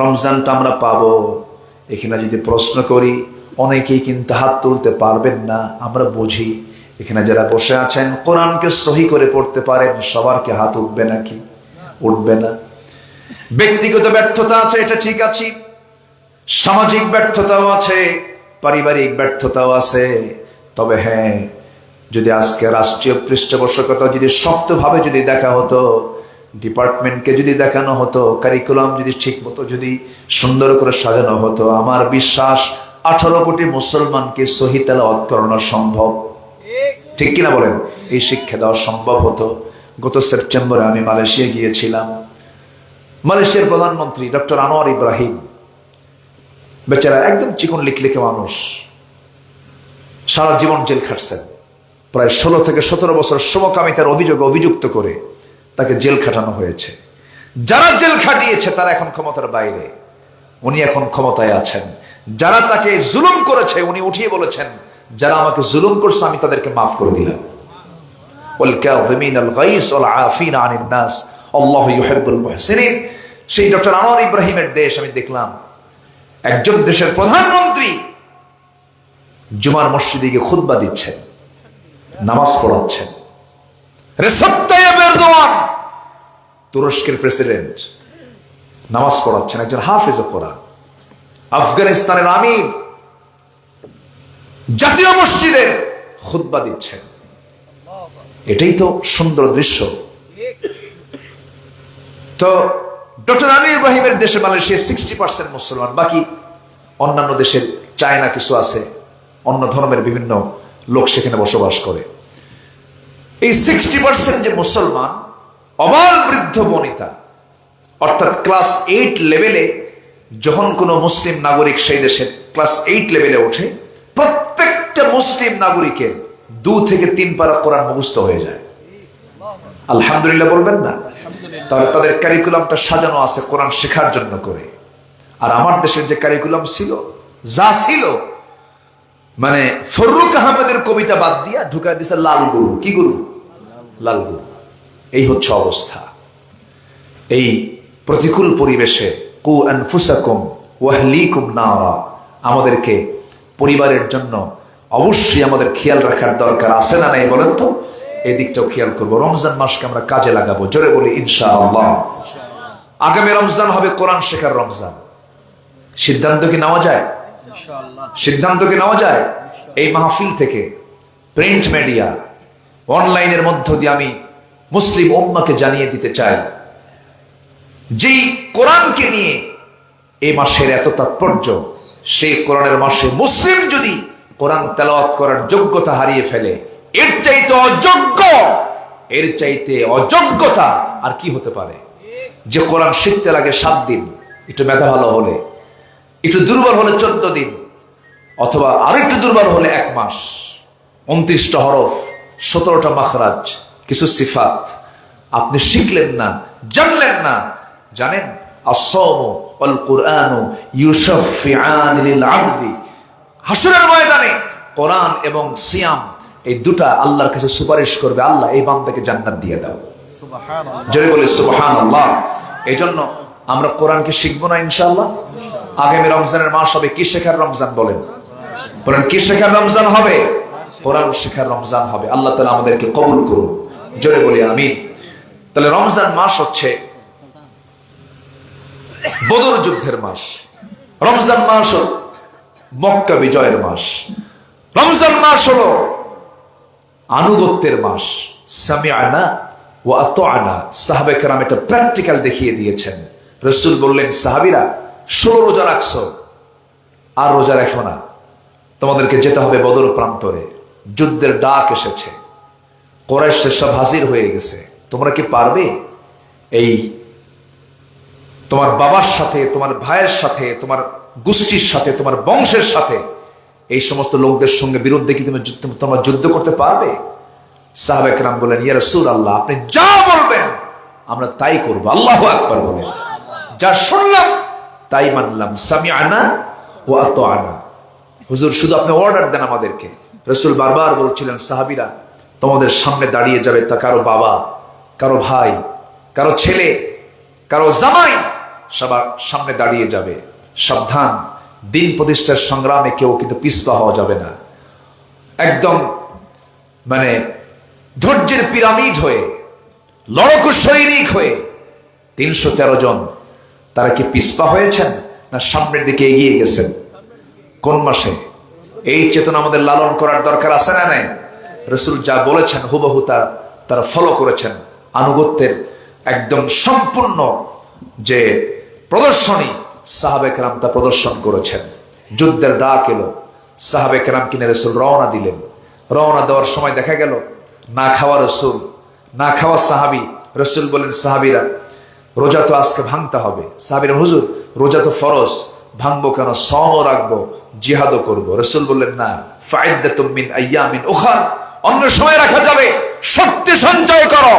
রমজানটা আমরা পাবো, এখানে যদি প্রশ্ন করি অনেকেই কিন্তু হাত তুলতে পারবেন না। আমরা বুঝি এখানে যারা বসে আছেন কোরআনকে সহি করে পড়তে পারেন, সবার কি হাত উঠবে নাকি? উঠবে না। ব্যক্তিগত ব্যর্থতা আছে, এটা ঠিক আছে। সামাজিক ব্যর্থতাও আছে, পারিবারিক ব্যর্থতাও আছে। তবে হ্যাঁ, যদি আজকে রাষ্ট্রীয় পৃষ্ঠপোষকতা যদি শক্তভাবে যদি দেখা হতো, ডিপার্টমেন্টকে যদি দেখানো হতো, কারিকুলাম যদি ঠিক মতো যদি সুন্দর করে সাজানো হতো, আমার বিশ্বাস 18 কোটি মুসলমানকে সহি তেলাওয়াত করানো সম্ভব। ঠিক কিনা বলেন? এই শিক্ষা দেওয়া সম্ভব হতো। গত সেপ্টেম্বরে আমি মালয়েশিয়া গিয়েছিলাম। মালয়েশিয়ার প্রধানমন্ত্রী ডক্টর আনোয়ার ইব্রাহিম, বেচারা একদম চিকন লিখলিখে মানুষ, সারা জীবন জেল খাটছেন। প্রায় 16 থেকে 17 বছর সমকামিতার অভিযোগে অভিযুক্ত করে তাকে জেল খাটানো হয়েছে। যারা জেল খাটিয়েছে তারা এখন ক্ষমতার বাইরে, উনি এখন ক্ষমতায় আছেন। যারা তাকে জুলুম করেছে উনি উঠিয়ে বলেছেন, যারা আমাকে জুলুম করছে আমি তাদেরকে মাফ করে দিলাম। ওয়াল কাযিমিনাল গায়জ ওয়াল আফিনা আনিন নাস আল্লাহু ইউহিব্বুল মুহসিনিন। সেই ডক্টর আনোয়ার ইব্রাহিমের দেশ আমি দেখলাম, একজন দেশের প্রধানমন্ত্রী জুমার মসজিদে গিয়ে খুতবা দিচ্ছেন, নামাজ পড়াচ্ছেন। রেসেপ তাইয়্যিপ এরদোয়ান, তুরস্কের প্রেসিডেন্ট, নামাজ পড়াচ্ছেন। একজন হাফেজ কোরআন। আফগানিস্তানের আমির জাতীয় মসজিদে খুতবা দিচ্ছেন। এটাই তো সুন্দর দৃশ্য। তো ডক্টর আলী ইব্রাহিমের দেশে মালয়েশিয়া 60% মুসলমান, বাকি অন্যান্য দেশের চায়না কিছু আছে, অন্য ধর্মের বিভিন্ন লোক সেখানে বসবাস করে। এই 60% যে মুসলমান, অবাল বৃদ্ধ বনিতা, অর্থাৎ ক্লাস 8 লেভেলে যখন কোনো মুসলিম নাগরিক সেই দেশের ক্লাস 8 লেভেলে ওঠে, প্রত্যেকটা মুসলিম নাগরিকের 2 থেকে 3 পারা কোরআন মুখস্থ হয়ে যায়। আলহামদুলিল্লাহ বলবেন না? তাহলে তাদের কারিকুলামটা সাজানো আছে কোরআন শেখার জন্য করে। আর আমার দেশের যে কারিকুলাম ছিল, যা ছিল, মানে ফররুক আহমেদের কবিতা বাদ দিয়া ঢুকায় দিছে লাল গুরু। কি গুরু? লাল গুরু। এই হচ্ছে অবস্থা। এই প্রতিকূল পরিবেশে কু আনফুসাকুম ওয়া আহলিকুম নারা, আমাদেরকে পরিবারের জন্য অবশ্যই আমাদের খেয়াল রাখার দরকার আছে না নাই বলেন তো? এই দিকটাও খেয়াল করবো। রমজান মাসকে আমরা কাজে লাগাবো, জোরে বলি ইনশাআল্লাহ। আগামী রমজান হবে কোরআন শেখার রমজান। সিদ্ধান্ত কি নেওয়া যায়? সিদ্ধান্ত কি নেওয়া যায়? এই মাহফিল থেকে, প্রিন্ট মিডিয়া, অনলাইনের মধ্য দিয়ে আমি মুসলিম উম্মাহকে জানিয়ে দিতে চাই, যেই কোরআনকে নিয়ে এই মাসের এত তাৎপর্য, সেই কোরআনের মাসে মুসলিম যদি কোরআন তেলাওয়াত করার যোগ্যতা হারিয়ে ফেলে, এর চাইতে অযোগ্য, এর চাইতে অযোগ্যতা আর কি হতে পারে? যে কোরআন শিখতে লাগে 7 দিন, একটু মেধা ভালো হলে, একটু দুর্বল হলে 14 দিন, অথবা আরেকটু দুর্বল হলে 1 মাস, 29টা হরফ, 17টা মাখরাজ, কিছু সিফাত আপনি শিখলেন না, জানলেন না। জানেন, আস-সাওমু ওয়াল কুরআনু ইউশাফিআন লিল আবদি, হাসরের ময়দানে কোরআন এবং সিয়াম এই দুটা আল্লাহর কাছে সুপারিশ করবে, আল্লাহ এই বান্দাকে জান্নাত দিয়ে দাও। সুবহানাল্লাহ, জোরে বলে সুবহানাল্লাহ। এই জন্য আমরা কোরআনকে শিখবো না ইনশাআল্লাহ? আগামী রমজানের মাস হবে কি শেখার রমজান? বলেন বলেন, কি শেখার রমজান হবে? কোরআন শেখার রমজান হবে। আল্লাহ তাআলা আমাদেরকে কবুল করুন, জোরে বলি আমিন। তাহলে রমজান মাস হচ্ছে বদর যুদ্ধের মাস। রমজান মাস হল মক্কা বিজয়ের মাস। রমজান মাস হলো আনুগত্যের মাস। সামিআনা ওয়া আতা'না, সাহাবে কেরাম এটা প্র্যাকটিক্যাল দেখিয়ে দিয়েছেন। রাসূল বললেন, সাহাবীরা 16 রোজা রাখছো, আর রোজা রাখো না, তোমাদেরকে যেতে হবে বদর প্রান্তরে। যুদ্ধের ডাক এসেছে, কুরাইশ সব হাজির হয়ে গেছে, তোমরা কি পারবে? এই তোমার বাবার সাথে, তোমার ভাইয়ের সাথে, তোমার গোষ্ঠীর সাথে, তোমার বংশের সাথে এই সমস্ত লোকদের সঙ্গে বিরুদ্ধে কি তোমরা যুদ্ধ করতে পারবে? সাহাবা একরাম বলেন, ইয়া রাসূলুল্লাহ, আপনি যা বলবেন আমরা তাই করব। আল্লাহু আকবার বলেন। যা শুনলাম তাই মানলাম। সামিআনা ওয়া আতাআনা। হুজুর শুধু আপনি অর্ডার দেন আমাদেরকে। রাসূল বারবার বলছিলেন, সাহাবীরা তোমাদের সামনে দাঁড়িয়ে যাবে, তা কারো বাবা, কারো ভাই, কারো ছেলে, কারো জামাই সবার সামনে দাঁড়িয়ে যাবে। সাবধান, দিন প্রতিষ্ঠার সংগ্রামে কেউ কিন্তু পিছপা হওয়া যাবে না। একদম মানে ধৈর্যের পিরামিড হয়ে, লড়াকু সৈনিক হয়ে 313 জন, তারা কি পিছপা হয়েছেন না সামনের দিকে এগিয়ে গেছেন? কোন মাসে? এই চেতনা আমাদের লালন করার দরকার আছে না নাই? রাসূল যা বলেছেন হুবহু তারা ফলো করেছেন। আনুগত্যের একদম সম্পূর্ণ যে প্রদর্শনী সাহাবে কেরাম তা প্রদর্শন করেছেন। যুদ্ধের ডাক এলো, সাহাবে কেরাম কিনে রাসূল রওনা দিলেন। রওনা দেওয়ার সময় দেখা গেল না খাওয়া রাসূল, না খাওয়া সাহাবী। রাসূল বলেন, সাহাবীরা রোজা তো আজকে ভাঙতে হবে। সাহাবীরা, হুজুর রোজা তো ফরজ, ভাঙবো কেন? সওমও রাখবো, জিহাদও করবো। রাসূল বললেন, না, ফাইদ্দাতুম মিন আইয়ামিন উখার, অন্য সময় রাখা যাবে। শক্তি সঞ্চয় করো,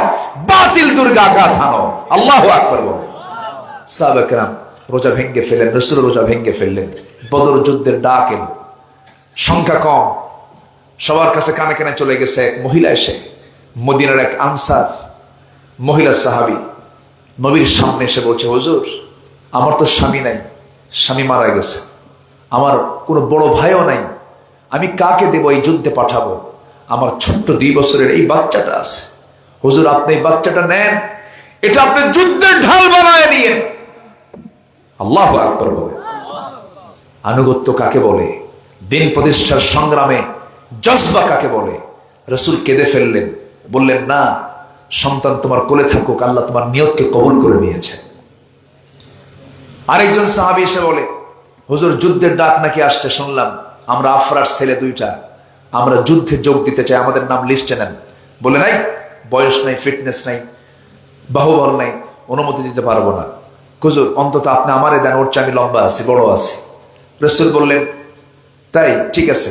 বাতিল দুর্গে আঘাত হানো। আল্লাহু আকবার বলো। সাহাবা কেরাম রোজা ভেঙ্গে ফেললেন, রাসূল রোজা ভেঙ্গে ফেললেন। বদর যুদ্ধের ডাক এলো, সংখ্যা কম, সবার কাছে কানে কানে চলে গেছে। এক মহিলা এসে, মদিনার এক আনসার মহিলা সাহাবী, নবীর সামনে এসে বলছে, হুজুর আমার তো স্বামী নাই, স্বামী মারা গেছে, আমার কোনো বড় ভাইও নাই, আমি কাকে দেব এই যুদ্ধে পাঠাবো? আমার ছোট্ট 2 বছরের এই বাচ্চাটা আছে, হুজুর আপনি এই বাচ্চাটা নেন, এটা আপনি যুদ্ধের ঢাল বানায় নিয়ে। আল্লাহু আকবার বলে। আনুগত্য কাকে বলে? দিন প্রতিষ্ঠার সংগ্রামে জজবা কাকে বলে? রাসূল কেঁদে ফেললেন, বললেন, না, সন্তান তোমার কোলে থাকুক, আল্লাহ তোমার নিয়তকে কবুল করে নিয়েছেন। আরেকজন সাহাবী এসে বলে, হুজুর যুদ্ধের ডাক নাকি আসছে শুনলাম, আমরা আফরার ছেলে 2টা, আমরা যুদ্ধে যোগ দিতে চাই, আমাদের নাম লিস্টে নেন। বলে, নাই, বয়স নাই, ফিটনেস নাই, বাহুবল নাই, অনুমতি দিতে পারবো না। হুজুর অন্তত আপনি আমারে দেন, ওর চেয়ে আমি লম্বা আছি, বড় আছি। রাসূল বললেন, তাই ঠিক আছে।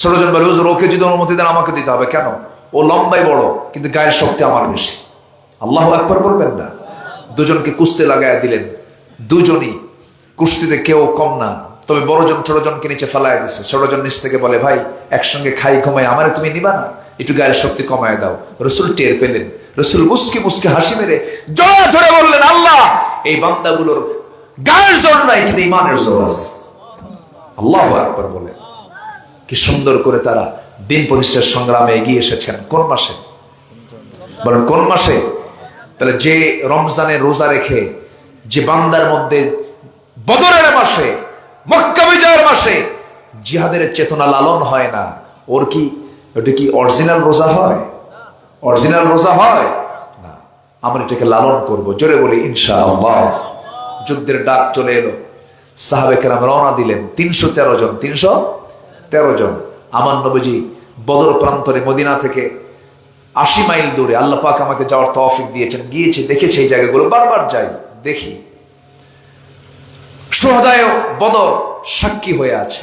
16 জন বলে, হুজুর ওকে যদি অনুমতি দেন আমাকে দিতে হবে। কেন? ও লম্বাই বড়, কিন্তু গায়ের শক্তি আমার বেশি। আল্লাহু আকবার বলবেন না? 2 জনকে কুস্তি লাগাইয়া দিলেন। 2 জনই কুস্তিতে কেউ কম না, তবে বড় জন ছোট জনকে নিচে ফেলাইয়া দিচ্ছে। ছোট জন নিচ থেকে বলে, ভাই একসঙ্গে খাই ঘুমাই, আমারে তুমি নিবা না? একটু গায়ের শক্তি কমায় দাও। রাসূল টের পেলেন। রাসূল মুস্কি মুস্কি হাসি মেরে জড়া ধরে বললেন, আল্লাহ, এই বান্দাগুলোর গায়ের জোর নাই, কিন্তু ইমানের জোর আছে। আল্লাহু আকবার বলে। কি সুন্দর করে তারা দিন প্রতিষ্ঠার সংগ্রামে এগিয়ে এসেছেন। কোন মাসে বলেন? কোন মাসে? তাহলে যে রমজানের রোজা রেখে যে বান্দার মধ্যে বদরের মাসে, মক্কা বিজয়ের মাসে জিহাদের চেতনা লালন হয় না, ওটা কি অরিজিনাল রোজা হয়? অরিজিনাল রোজা হয় না। আমরা এটাকে লালন করব। জোরে বলি ইনশাআল্লাহ। যুদ্ধের ডাক চলে এলো, সাহাবে কেরাম রওনা দিলেন। 313 জন, 313 জন। আমার নবীজি বদর প্রান্তরে মদিনা থেকে 80 মাইল দূরে, আল্লাহ পাক আমাকে যাওয়ার তৌফিক দিয়েছেন, গিয়েছি, দেখেছি এই জায়গাগুলো, বারবার যাই, দেখি। শুহাদায়ে বদর সাক্ষী হয়ে আছে।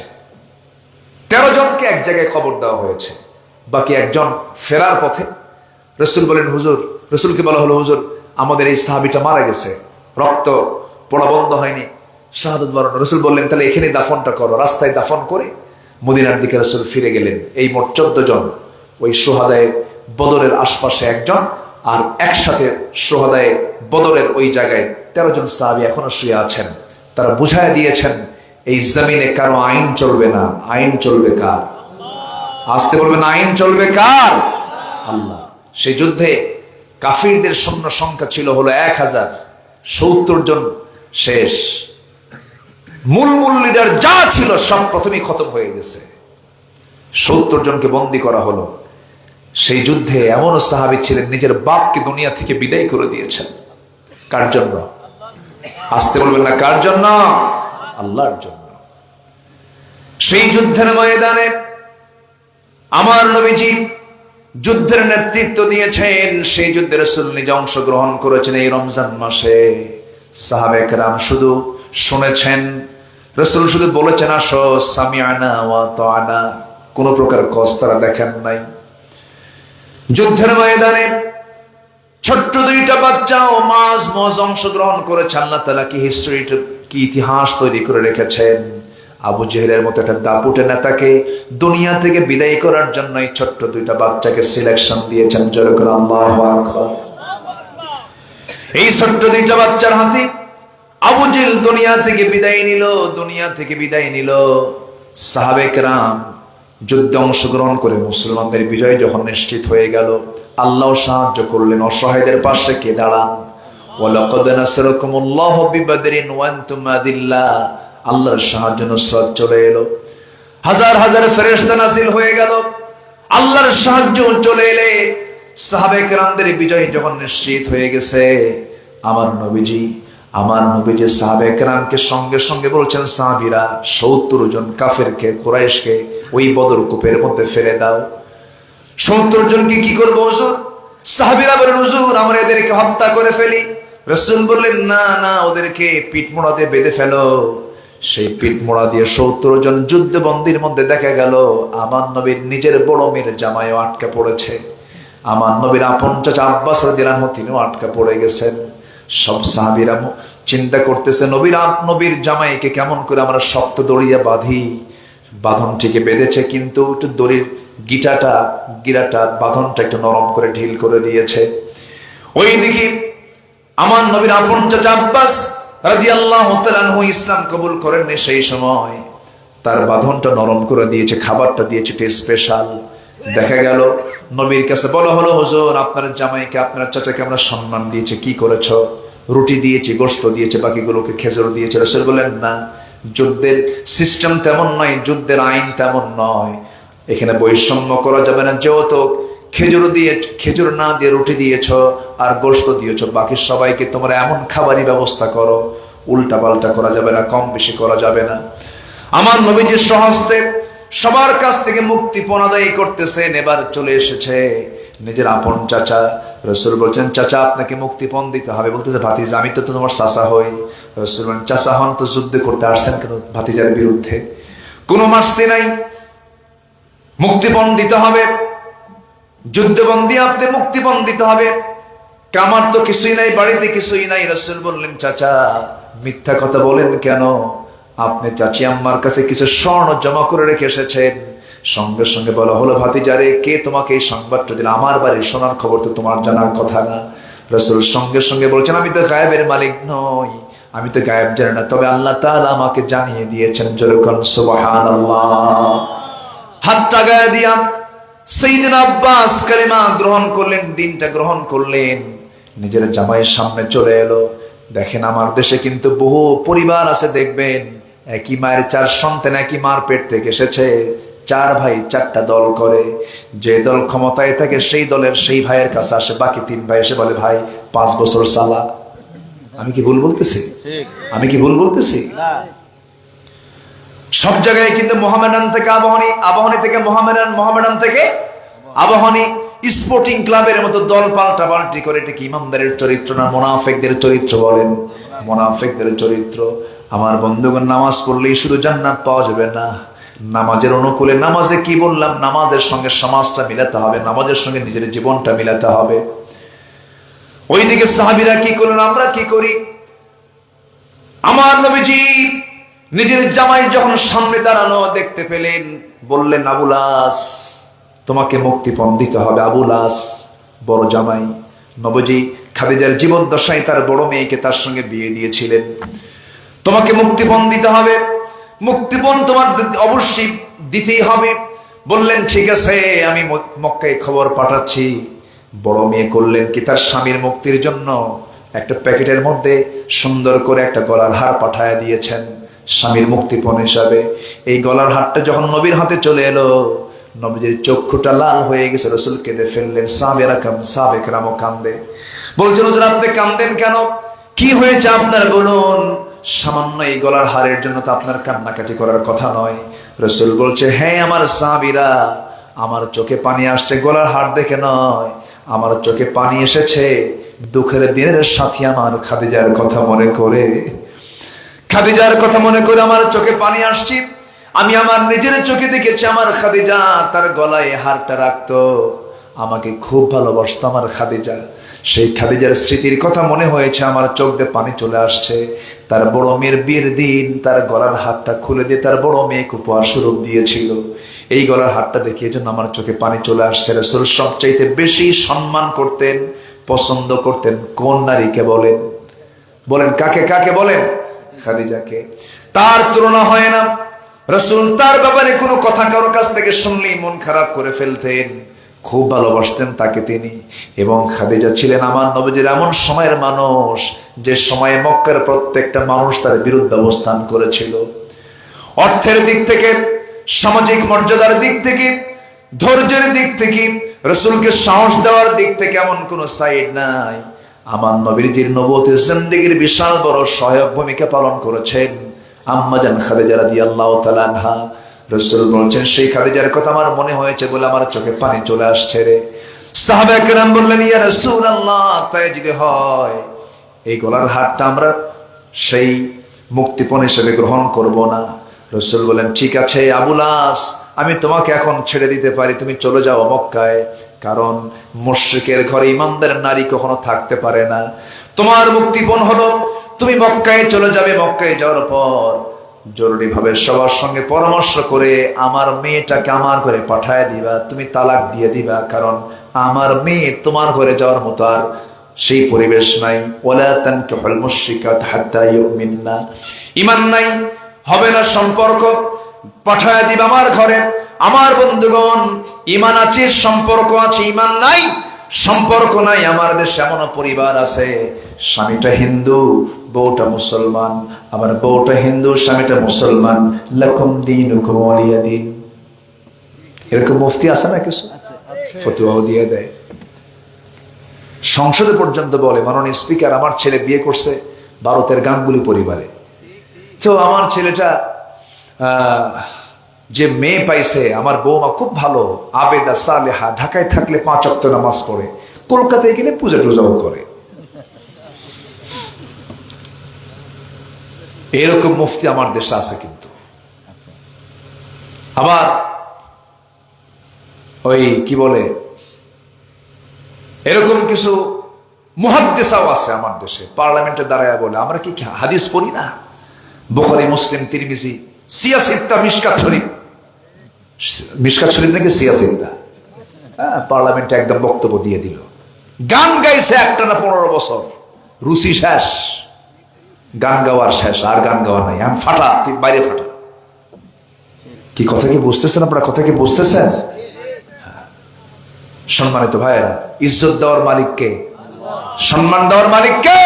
13 জনকে এক জায়গায় খবর দেওয়া হয়েছে, বাকি 1 জন ফেরার পথে। রাসূল বলেন, হুজুর, রাসূলকে বলা হলো, হুজুর আমাদের এই সাহাবীটা মারা গেছে, রক্ত পড়া বন্ধ হয়নি, শাহাদাত বরণ। রাসূল বললেন, তাহলে এখানে দাফনটা করো। রাস্তায় দাফন করে মদিনার দিকে রাসূল ফিরে গেলেন। এই মোট 14 জন, ওই শুহাদায়ে বদরের আশপাশে 1 জন, আর একসাথে শুহাদায়ে বদরের ওই জায়গায় 13 জন সাহাবী এখনো শুয়ে আছেন। তারা বুঝায় দিয়েছেন, এই জমিনে কারো আইন চলবে না, আইন চলবে কার? আসতে বলবেন, আইন চলবে কার? আল্লাহ। সেই যুদ্ধে কাফিরদের সৈন্য সংখ্যা ছিল হলো 1070 জন শেষ। মূল লিডার যা ছিল সব প্রথমেই খতম হয়ে গেছে। 70 জনকে বন্দী করা হলো। সেই যুদ্ধে এমনও সাহাবী ছিলেন নিজের বাপকে দুনিয়া থেকে বিদায় করে দিয়েছেন। কার জন্য? আসতে বলবেন না, কার জন্য? আল্লাহর জন্য। সেই যুদ্ধের ময়দানে আমার নবীজি যুদ্ধের নেতৃত্ব দিয়েছেন। সেই যুদ্ধে রাসূল নিজে অংশগ্রহণ করেছেন এই রমজান মাসে। সাহাবায়ে কেরাম শুধু শুনেছেন, রাসূল শুধু বলেছেন আসো সামিআনা ওয়া তাআনা, কোন প্রকার কস তারা দেখেন নাই। যুদ্ধের ময়দানে ছোট্ট দুইটা বাচ্চাও মাঝ অংশগ্রহণ করেছে। আল্লাহ তাআলা কি ইতিহাস তৈরি করে রেখেছেন। আবু জেহেলের মতো একটা দাপুটে নেতাকে দুনিয়া থেকে বিদায় করার জন্য এই ছোট্ট দুইটা বাচ্চাকে সিলেকশন দিয়েছেন। জোরে করে আল্লাহু আকবার। এই ছোট্ট দুইটা বাচ্চার হাতে আবু জেহেল দুনিয়া থেকে বিদায় নিল। সাহাবায়ে কেরাম যুদ্ধে অংশগ্রহণ করে মুসলমানদের বিজয় যখন নিশ্চিত হয়ে গেল, আল্লাহ সাহায্য করলেন। অসহায়দের পাশে কে দাঁড়ান? ওয়ালাকাদ নাসারাকুমুল্লাহু বিবাদরিন ওয়া আনতুম আদিল্লাহ। আল্লাহর সাহায্য নুসরাত চলে এলো, হাজার হাজার ফেরেশতা নাযিল হয়ে গেল। আল্লাহর সাহায্য চলে এলে সাহাবায়ে কেরামদের বিজয় যখন নিশ্চিত হয়ে গেছে, আমার নবীজি সাহাবায়ে কেরামকে সঙ্গে সঙ্গে বলছেন, সাহাবীরা ৭০ জন কাফেরকে, কুরাইশকে ওই বদর কূপের মধ্যে ফেলে দাও। ৭০ জনকে কি করবো হুজুর? সাহাবীরা বলেন, হুজুর আমরা এদেরকে হত্যা করে ফেলি। রাসূল বললেন, না না, ওদেরকে পিঠমোড়া দিয়ে বেঁধে ফেলো। সেই পিঠমোড়া দিয়ে ৭০ জন যুদ্ধবন্দীর মধ্যে দেখা গেল আমার নবীর নিজের বড় মেয়ের জামাইও আটকা পড়েছে। আমার নবীর আপন চাচা আব্বাস রাদিয়াল্লাহু আনহু তিনিও আটকা পড়ে গেছেন। সব সাহাবীরা চিন্তা করতেছে, নবীর জামাইকে কেমন করে আমরা শক্ত দড়িয়া বাঁধি। বাঁধন থেকে বেঁধেছে, কিন্তু একটু দড়ির গিরাটা বাঁধনটা একটু নরম করে ঢিল করে দিয়েছে। ওইদিকে আমার নবীর আপন চাচা আব্বাস রাদিয়াল্লাহু তাআলা আনহু ইসলাম কবুল করেননি, সেই সময় তার বাঁধনটা নরম করে দিয়েছে, খাবারটা দিয়েছে স্পেশাল। দেখা গেল নবীর কাছে বলা হলো, হুজুর আপনার জামাইকে, আপনার চাচাকে আমরা সম্মান দিয়েছে, কি করেছ? রুটি দিয়েছি, গোশত দিয়েছে, বাকিগুলোকে খেজুর দিয়েছে। রাসূল বলেন, না, যুদ্ধের সিস্টেম তেমন নয়, যুদ্ধের আইন তেমন নয়, এখানে বৈষম্য করা যাবে না। যেহেতু খেজুর না দিয়ে রুটি দিয়েছ আর গোশত দিয়েছ, বাকি সবাইকে তোমরা এমন খাবারই ব্যবস্থা করো, উল্টা পাল্টা করা যাবে না, কম বেশি করা যাবে না। আমার নবীজির স্বহস্তে সবার কাছ থেকে মুক্তিপণ আদায় করতেছেন। এবার চলে এসেছে নিজের আপন চাচা। রাসূল বলছেন, চাচা আপনাকে মুক্তিপণ দিতে হবে। বলতেছে, ভাতিজা আমি তো তোমার চাচা হই। রাসূল বলেন, চাচা হন তো যুদ্ধ করতে আসছেন কেন ভাতিজার বিরুদ্ধে? কোনো মাসি নাই, মুক্তিপণ দিতে হবে, যুদ্ধবন্দী আপনি মুক্তিপণ দিতে হবে। আমার তো কিছুই নাই, বাড়িতে কিছুই নাই। রাসূল বললেন, চাচা মিথ্যা কথা বলেন কেন? আপনি চাচি আম্মার কাছে কিছু স্বর্ণ জমা করে রেখে এসেছেন। সঙ্গে সঙ্গে বলা হলো, ভাতিজারে কে তোমাকে এই সংবাদটা দিল? আমার বাড়ির সোনার খবর তো তোমার জানার কথা না। রাসূল সঙ্গে সঙ্গে বলছেন, আমি তো গায়েবের মালিক নই, আমি তো গায়েব জানি না, তবে আল্লাহ তাআলা আমাকে জানিয়ে দিয়েছেন। যেরকম সুবহানাল্লাহ। হাতটা গায়ে দিয়া সাইয়েদনা আব্বাস কালিমা গ্রহণ করলেন, দিনটা গ্রহণ করলেন, নিজের জামাইয়ের সামনে চলে এলো। দেখেন আমার দেশে কিন্তু বহু পরিবার আছে, দেখবেন একই মায়ের 4 সন্তান, একই মার পেট থেকে এসেছে, 4 ভাই 4টা দল করে। যে দল ক্ষমতায় থাকে সেই দলের সেই ভাইয়ের কাছে আসে, বাকি 3 ভাই এসে বলে, ভাই 5 বছর চালা। আমি কি ভুল বলতেছি? সব জায়গায় কিন্তু মোহামেডান থেকে আবাহনী, আবাহনী থেকে মোহামেডান, মোহামেডান থেকে আবাহনী, স্পোর্টিং ক্লাবের মতো দল পাল্টি করে। এটা কি ইমানদারের চরিত্র না মুনাফিকদের চরিত্র? বলেন, মুনাফিকদের চরিত্র। আমার বন্ধুগণ, নামাজ পড়লেই শুধু জান্নাত পাওয়া যাবে না, নামাজের অনুকূলে, নামাজে কি বললাম, নামাজের সঙ্গে সমাজটা মিলাতে হবে, নামাজের সঙ্গে নিজের জীবনটা মিলাতে হবে। ওইদিকে সাহাবীরা কি করলেন, আমরা কি করি? আমার নবীজি নিজের জামাই যখন সামনে দাঁড়ানো দেখতে পেলেন, বললেন, আবুল আস তোমাকে মুক্তিপণ দিতে হবে। আবুল আস বড় জামাই, নবীজি খাদিজার জীবদ্দশায় তার বড় মেয়েকে তার সঙ্গে বিয়ে দিয়েছিলেন। তোমাকে মুক্তিপণ দিতে হবে, মুক্তিপণ তোমার অবশ্যই দিতেই হবে। বললেন, ঠিক আছে, আমি মক্কায় খবর পাঠাচ্ছি। বড় মেয়ে করলেন কি, তার স্বামীর মুক্তির জন্য একটা প্যাকেটের মধ্যে সুন্দর করে একটা গলার হার পাঠায় দিয়েছেন স্বামীর মুক্তিপণ হিসাবে। এই গলার হারটা যখন নবীর হাতে চলে এলো, নবীজির চক্ষুটা লাল হয়ে গেছে। রাসূল কেঁদে ফেললেন। সাহাবেকরামও কান্দে। বলছেন, হুজুর আপনি কান্দেন কেন? কি হয়েছে আপনার বলুন। সামান্য এই গলার হারের জন্য তো আপনার কান্নাকাটি করার কথা নয়। রাসূল বলছে, হ্যাঁ আমার সাহাবীরা, আমার চোখে পানি আসছে গলার হাড় দেখে নয়, আমার চোখে পানি এসেছে দুঃখের দিনের সাথী আমার খাদিজার কথা মনে করে। খাদিজার কথা মনে করে আমার চোখে পানি আসছে। আমি আমার নিজের চোখে দেখেছি আমার খাদিজা তার গলায় হারটা রাখতো, আমাকে খুব ভালোবাসতো আমার খাদিজা। সেই খাদিজার স্মৃতির কথা মনে হয়েছে, আমার চোখ দিয়ে পানি চলে আসছে। তার বড় মেয়ের বিয়ের দিন তার গলার হাতটা খুলে দিয়ে তার বড় মেয়েকে উপহার স্বরূপ দিয়েছিল। এই গলার হাতটা দেখিয়ে জন্য আমার চোখে পানি চলে আসছে। রাসূল সবচাইতে বেশি সম্মান করতেন, পছন্দ করতেন কোন নারীকে বলেন? বলেন কাকে? কাকে বলেন? খাদিজাকে। তার তুলনা হয় না। রাসূল তার ব্যাপারে কোনো কথা কারো কাছ থেকে শুনলেই মন খারাপ করে ফেলতেন, খুব ভালোবাসতেন তাকে তিনি। এবং খাদিজা ছিলেন আমার নবীজির এমন সময়ের মানুষ যে সময়ে মক্কার প্রত্যেকটা মানুষ তার বিরুদ্ধে অবস্থান করেছিল। অর্থের দিক থেকে, সামাজিক মর্যাদার দিক থেকে, ধৈর্যের দিক থেকে, রাসূলকে সাহস দেওয়ার দিক থেকে এমন কোনো সাইড নাই। আমার নবীজির নবুয়তের জিন্দেগীর বিশাল বড় সহায়ক ভূমিকা পালন করেছেন আম্মা জান খাদিজা রাদিয়াল্লাহু তাআলা আনহা। রাসূল বলছেন সেই খাদিজার কথা আমার মনে হয়েছে বলে আমার চোখে পানি চলে আসছে রে। সাহাবায়ে কেরাম বললেন ইয়া রাসূলুল্লাহ, তাই যদি হয় এই গলার হারটা আমরা সেই মুক্তিপণ হিসেবে গ্রহণ করব না। রাসূল বলেন ঠিক আছে আবুল আস, আমি তোমাকে এখন ছেড়ে দিতে পারি, তুমি চলে যাও মক্কায়, কারণ মুশরিকের ঘরে ঈমানদার নারী কখনো থাকতে পারে না। তোমার মুক্তিপণ হলো তুমি মক্কায় চলে যাবে। মক্কায় যাওয়ার পর জরুরি ভাবে সবার সঙ্গে পরামর্শ করে আমার মেয়েটাকে আমার ঘরে পাঠায় দিবা, তুমি তালাক দিয়ে দিবা, কারণ আমার মেয়ে তোমার ঘরে যাওয়ার মতো আর সেই পরিবেশ নাই। ওয়ালা তানকিহুল মুশরিকাত হাত্তা ইউমিননা, ঈমান নাই, হবে না সম্পর্ক, পাঠায় দিবা আমার ঘরে। আমার বন্ধুগণ, ঈমান আছে, সম্পর্ক আছে, ঈমান নাই, সম্পর্ক নাই। আমার দেশে এমন পরিবার আছে স্বামীটা হিন্দু, বউটা মুসলমান, আমার বউটা হিন্দু, স্বামীটা মুসলমান, লাকুম দীনুকুম ওয়ালিয়া দীন। এরকম মুফতি আছে না কিছু, ফতোয়াও দিয়ে দেয়। সংসদে পর্যন্ত বলে মাননীয় স্পিকার আমার ছেলে বিয়ে করছে ভারতের গাঙ্গুলি পরিবারে, তো আমার ছেলেটা যে মেয়ে পাইছে আমার বৌমা খুব ভালো, আবেদা সালেহা, ঢাকায় থাকলে 5 ওয়াক্ত নামাজ পড়ে, কলকাতায় গেলে পূজা টুজাও করে। এরকম মুফতি আমার দেশে আছে। কিন্তু আবার ওই কি বলে এরকম কিছু মুহাদ্দিসাও আছে আমার দেশে, পার্লামেন্টে দাঁড়ায় বলে আমরা কি হাদিস পড়ি না? বুখারী, মুসলিম, তিরমিজি, সিয়াসিত্তা, মিশকাত শরীফ। মিশকাত শরীফ নাকি সিয়াসিত্তা, পার্লামেন্টে একদম বক্তব্য দিয়ে দিল। গান গাইছে একটানা 15 বছর, রুচি শেষ, গান গাওয়ার শেষ, আর গান গাওয়া নাই, আমি ফাটা, বাইরে ফাটা। কি কথা কি বুঝতেছেন আপনারা? কথা কি বুঝতেছেন? সম্মানিত ভাইয়েরা, ইজ্জত দেওয়ার মালিককে, সম্মান দেওয়ার মালিককে।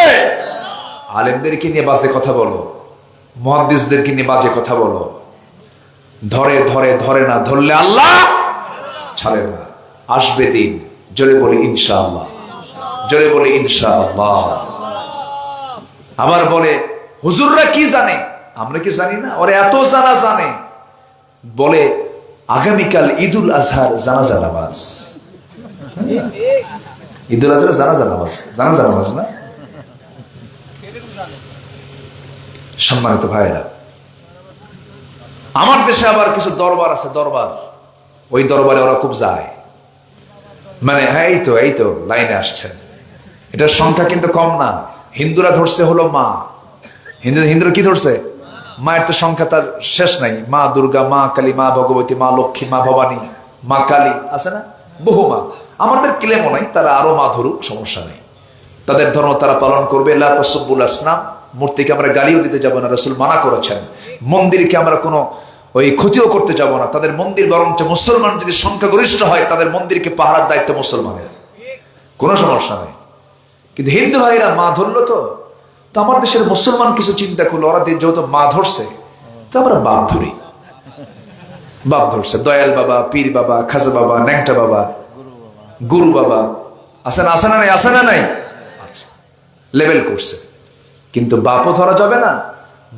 আলেমদেরকে নিয়ে বাজে কথা বলো, মুহাদ্দিসদেরকে নিয়ে বাজে কথা বলো, ধরে ধরে ধরে না ধরলে আল্লাহ ছাড়ে না। আসবে দিন, জোরে বলি ইনশাআল্লাহ, জোরে বলি ইনশাআল্লাহ। আবার বলে হুজুররা কি জানে, আমরা কি জানি না? ওরা এত জানা জানে, বলে আগামীকাল ঈদুল আজহার জানাজা নামাজ। ঈদুল আজহার জানাজা নামাজ, জানাজা নামাজ না? সম্মানিত ভাইয়েরা, আমার দেশে আবার কিছু দরবার আছে, দরবার, ওই দরবারে ওরা খুব যায়। মানে হ্যাঁ, এই তো লাইনে আসছেন, এটার সংখ্যা কিন্তু কম না। হিন্দুরা ধরছে হলো মা, হিন্দুরা কি ধরছে? মায়ের তো সংখ্যা তার শেষ নাই। মা দুর্গা, মা কালী, মা ভগবতী, মা লক্ষ্মী, মা ভবানী, মা কালী, আছে না বহু মা। আমাদের ক্লেমও নাই, তারা আরো মা ধরুক, সমস্যা নেই, তাদের ধর্ম তারা পালন করবে। লা তাসুব্বুল আসনাম, মূর্তিকে আমরা গালিও দিতে যাব না, রাসূল মানা করেছেন। মন্দিরকে আমরা কোনো ওই ক্ষতিও করতে যাব না, তাদের মন্দির, বরঞ্চ মুসলমান যদি সংখ্যাগরিষ্ঠ হয় তাদের মন্দিরকে পাহারার দায়িত্ব মুসলমানের, কোনো সমস্যা নেই। কিন্তু হিন্দু ভাইরা মা ধরলো, তো আমার দেশের মুসলমান কিছু চিন্তা করলো, ওরা যেহেতু মা ধরছে তো আমরা বাপ ধরি। বাপ ধরছে, দয়াল বাবা, পীর বাবা, খাজা বাবা, ন্যাংটা বাবা, গুরু বাবা, আছে না? আছে না নাই? আছে না নাই? আচ্ছা, লেবেল করছে। কিন্তু বাপও ধরা যাবে না,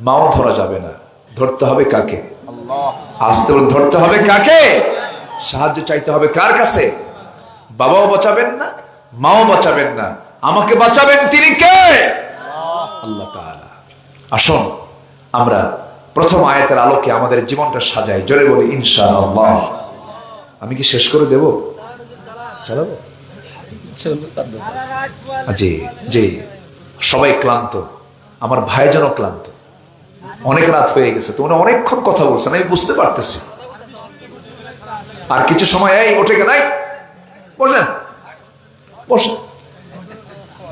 মাও ধরা যাবে না, ধরতে হবে কাকে? আসতে ধরতে হবে কাকে? সাহায্য চাইতে হবে কার কাছে? বাবাও বাঁচাবেন না, মাও বাঁচাবেন না, আমাকে বাঁচাবেন তিনি কে? আল্লাহ তাআলা। আসুন আমরা প্রথম আয়াতের আলোকে আমাদের জীবনটা সাজাই, জোরে বলি ইনশাআল্লাহ। আমি কি শেষ করে দেব? চালাবো? জি জি, সবাই ক্লান্ত, আমার ভাইজানও ক্লান্ত, অনেক রাত হয়ে গেছে, তোমরা অনেকক্ষণ কথা বলছেন, আমি বুঝতে পারতেছি। আর কিছু সময়, এই ওঠে কে নাই, বসেন বসেন।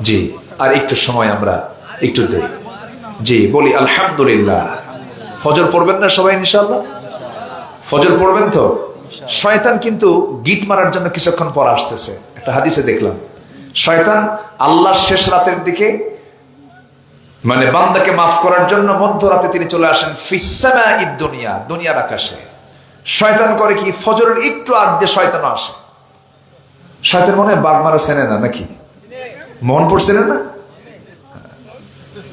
জি, আর একটু সময় আমরা একটু দেই। জি, বলি আলহামদুলিল্লাহ। ফজর পড়বেন না সবাই ইনশাআল্লাহ? ফজর পড়বেন তো? শয়তান কিন্তু গিট মারার জন্য কিছুক্ষণ পর আসতেছে। একটা হাদিসে দেখলাম, শয়তান আল্লাহর শেষ রাতের দিকে, মানে বান্দাকে মাফ করার জন্য মধ্যরাতে তিনি চলে আসেন ফিসসামাইদ দুনিয়া, দুনিয়ার আকাশে। শয়তান করে কি, ফজরের একটু আগ দিয়ে শয়তান আসে। শয়তান মনে হয় বাঘ মারা চেনে না নাকি? মন পড়ছিলেন না?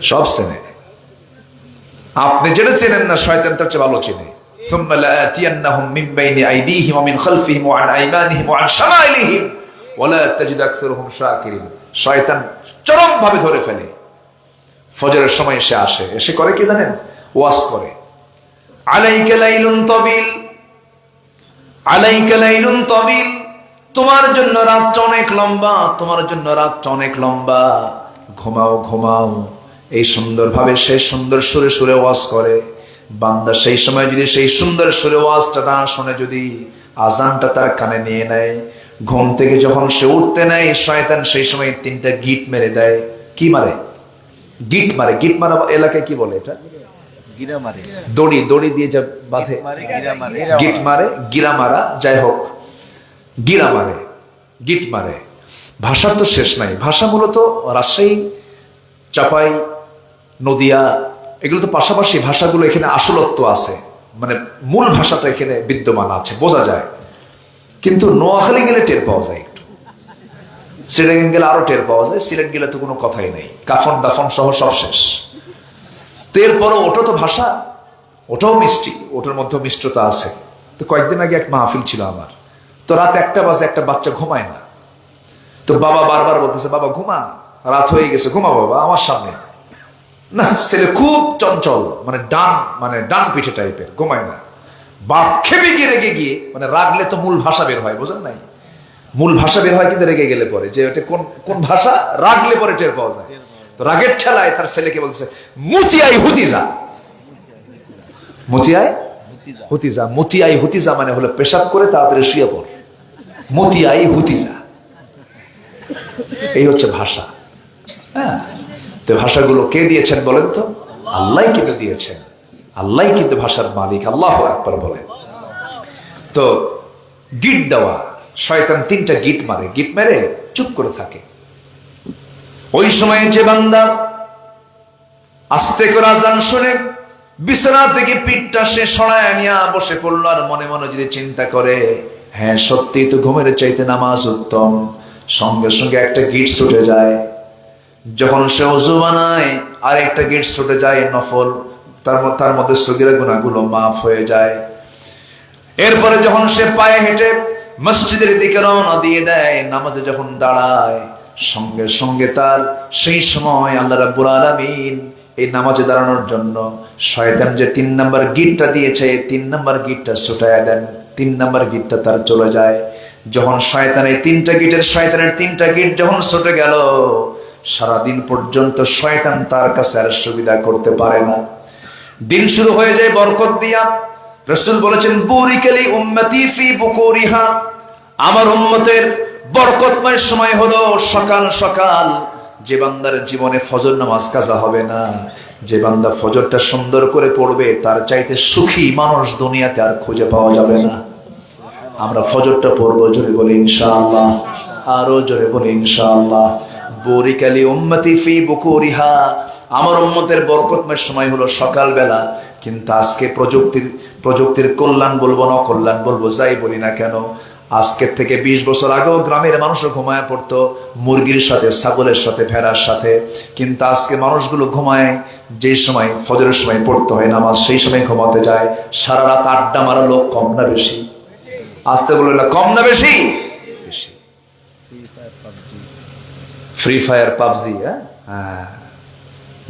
সব চেনে। আপনি যেটা চেনেন না, শয়তান তার চেয়ে ভালো চেনে। ثم لآتينهم من بين أيديهم ومن خلفهم وعن أيمانهم وعن شمائلهم ولا تجد أكثرهم شاكرين। শয়তান চরম ভাবে ধরে ফেলে। ফজরের সময় সে আসে, এসে করে কি জানেন? ওয়াজ করে, আলাইকা লাইলুন তাবিল, আলাইকা লাইলুন তাবিল, তোমার জন্য রাত অনেক লম্বা, তোমার জন্য রাত অনেক লম্বা, ঘুমাও ঘুমাও। এই সুন্দর ভাবে সে সুন্দর সুরে সুরে ওয়াজ করে। বান্দা সেই সময় যদি সেই সুন্দর সুরে ওয়াজটা না শুনে, যদি আজানটা তার কানে নিয়ে নেয়, ঘুম থেকে যখন সে উঠতে নেয়, শয়তান সেই সময় 3টা গিট মেরে দেয়। কি মারে? গিট মারে। গিট মারা এলাকায় কি বলে এটা? গিরা মারে। দড়ি, দড়ি দিয়ে যা বাঁধে, গিট মারে, গিরা মারা, যাই হোক, গিরা মারে, গিট মারে। ভাষার তো শেষ নাই। ভাষা মূলত রাজশাহী, চাপাই, নদিয়া, এগুলো তো পাশাপাশি ভাষাগুলো, এখানে আসলত্ব আছে, মানে মূল ভাষাটা এখানে বিদ্যমান আছে, বোঝা যায়। কিন্তু নোয়াখালী গেলে টের পাওয়া যায় একটু, সিলেট গেলে আরো টের পাওয়া যায়। সিলেট গেলে তো কোনো কথাই নেই, কাফন দাফন সহ সব শেষ। তো এরপরও ওটা তো ভাষা, ওটাও মিষ্টি, ওটার মধ্যে মিষ্টতা আছে। তো কয়েকদিন আগে এক মাহফিল ছিল আমার, তো রাত 1টা বাজে, একটা বাচ্চা ঘুমায় না। তো বাবা বারবার বলতেছে, বাবা ঘুমা, রাত হয়ে গেছে, ঘুমা বাবা আমার সামনে। না, ছেলে খুব চঞ্চল, মানে ডান পিঠে টাইপের, ঘুমায় না। বাপ খেপে গিয়ে রেগে গিয়ে, মানে রাগলে তো মূল ভাষা বের হয়, বোঝেন নাই? মূল ভাষা বের হয় কিন্তু রেগে গেলে পরে, যে ওটা কোন ভাষা, রাগলে পরে টের পাওয়া যায়। তো রাগের ঠেলায় তার ছেলেকে বলছে, মুতিয়াই হুতিজা। মুতিয়াই হুতিজা, মুতিয়াই হুতিজা মানে হলো পেশাব করে তাড়াতাড়ি শুয়ে পড়, মুতিয়াই হুতিজা। এই হচ্ছে ভাষা। হ্যাঁ, তো ভাষাগুলো কে দিয়েছেন বলেন তো? আল্লাহ কিন্তু দিয়েছেন। আল্লাহ কিন্তু ভাষার মালিক। আল্লাহু আকবার বলেন। তো গিট দেওয়া, শয়তান 3টা গিট মারে, গিট মেরে চুপ করে থাকে। ওই সময় যে বান্দা আস্তে করে আজান শুনে বিছানা থেকে পিঠটা সে সরায় নিয়ে বসে পড়লো, আর মনে মনে যদি চিন্তা করে, হ্যাঁ সত্যি তো ঘুমের চাইতে নামাজ উত্তম, সঙ্গে সঙ্গে একটা গিট ছুটে যায়। যখন সে ওযু বানায়, আর একটা গিট ছুটে যায় নফল, তার মধ্যে সগীরা গুনাহগুলো মাফ হয়ে যায়। এরপরে যখন সে পায়ে হেঁটে মসজিদের দিকে রওনা দিয়ে দেয়, নামাজে যখন দাঁড়ায়, সঙ্গে সঙ্গে তার সেই সময় আল্লাহ রাব্বুল আলামিন এই নামাজে দাঁড়ানোর জন্য শয়তান যে 3 নাম্বার গিটটা দিয়েছে, 3 নাম্বার গিটটা ছুটায় দেন, 3 নাম্বার গিটটা তার চলে যায়। যখন শয়তানের 3টা গিটের, শয়তানের 3টা গিট যখন ছুটে গেল, সারাদিন পর্যন্ত শয়তান তার কাছে আর সুবিধা করতে পারে না। দিন শুরু হয়ে যায় বরকত দিয়া। রাসূল বলেছেন, বুরিকালি উম্মতি ফি বুকুরিহা, আমার উম্মতের বরকতময় সময় হলো সকাল সকাল। যে বান্দার জীবনে ফজর নামাজ কাজা হবে না, যে বান্দা ফজরটা সুন্দর করে পড়বে, তার চাইতে সুখী মানুষ দুনিয়াতে আর খুঁজে পাওয়া যাবে না। আমরা ফজরটা পড়বো, জোরে বলি ইনশাআল্লাহ, আরো জোরে বলি ইনশাআল্লাহ। বুরিকালি উম্মতি ফি বুকুরিহা, আমার উম্মতের বরকতময় সময় হলো সকালবেলা। কিন্তু আজকে প্রযুক্তির কল্যাণ বলবো না কল্যাণ বলবো, যাই বলি না কেন, আজকের থেকে 20 বছর আগেও গ্রামের মানুষও ঘুমায় পড়তো মুরগির সাথে, ছাগলের সাথে, ভেড়ার সাথে। কিন্তু আজকে মানুষগুলো ঘুমায় যে সময় ফজরের সময় পড়তে হয় নামাজ, সেই সময় ঘুমাতে যায়। সারা রাত আড্ডা মারা লোক কম না বেশি? আসতে বলে না, কম না বেশি? বেশি। ফ্রি ফায়ার, পাবজি, হ্যাঁ,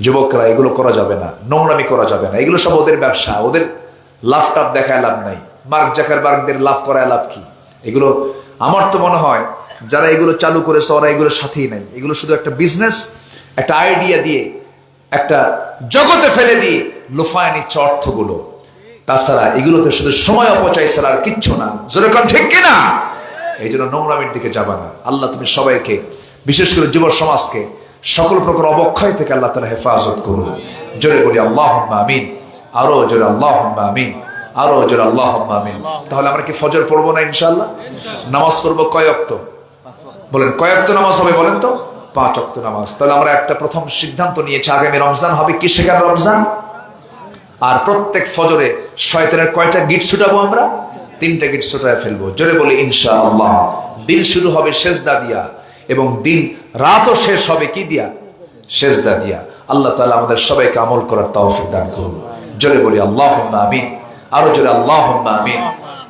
যুবকরা এগুলো করা যাবে না, নোংরামি করা যাবে না, এগুলো সব ওদের ব্যবসা, ওদের লাভ টাভ দেখায় লাভ নাই। মার্ক জাকারবার্গদের লাভ করায় লাভ কি? এগুলো আমার তো মনে হয় যারা এগুলো চালু করেছে ওরা এগুলোর সাথেই নাই। এগুলো শুধু একটা বিজনেস, একটা আইডিয়া দিয়ে একটা জগতে ফেলে দিয়ে লোফায় নিচ্ছে অর্থগুলো। তাছাড়া এগুলোতে শুধু সময় অপচয় ছাড়া আর কিচ্ছু না। জোরে কোন ঠিক কিনা? এই জন্য নোংরামির দিকে যাবা না। আল্লাহ তুমি সবাইকে, বিশেষ করে যুব সমাজকে সকল প্রকার অবক্ষয় থেকে আল্লাহ তাআলা হেফাজত করুন। জোরে বলি আল্লাহুম্মা আমিন। আরো জোরে আল্লাহুম্মা আমিন, আরো জোরে আল্লাহুম্মা আমিন। তাহলে আমরা কি ফজর পড়বো না ইনশাআল্লাহ? নামাজ পড়বো কয় ওয়াক্ত? বলেন কয় ওয়াক্ত নামাজ হবে বলেন তো? 5 ওয়াক্ত নামাজ। তাহলে আমরা একটা প্রথম সিদ্ধান্ত নিয়েছি, আগামী রমজান হবে কি শেখার রমজান। আর প্রত্যেক ফজরে শয়তানের কয়টা গিট ছুটাবো আমরা? 3টা গিট ছুটায় ফেলবো। জোরে বলি ইনশাআল্লাহ। দিন শুরু হবে সেজদা দিয়া, এবং দিন রাতও শেষ হবে কি দিয়া? সেজদা দিয়া। আল্লাহ তাআলা আমাদের সবাইকে আমল করার তৌফিক দান করুন। জোরে বলি আল্লাহুম্মা আমিন। আরো জোরে আল্লাহুম্মা আমিন।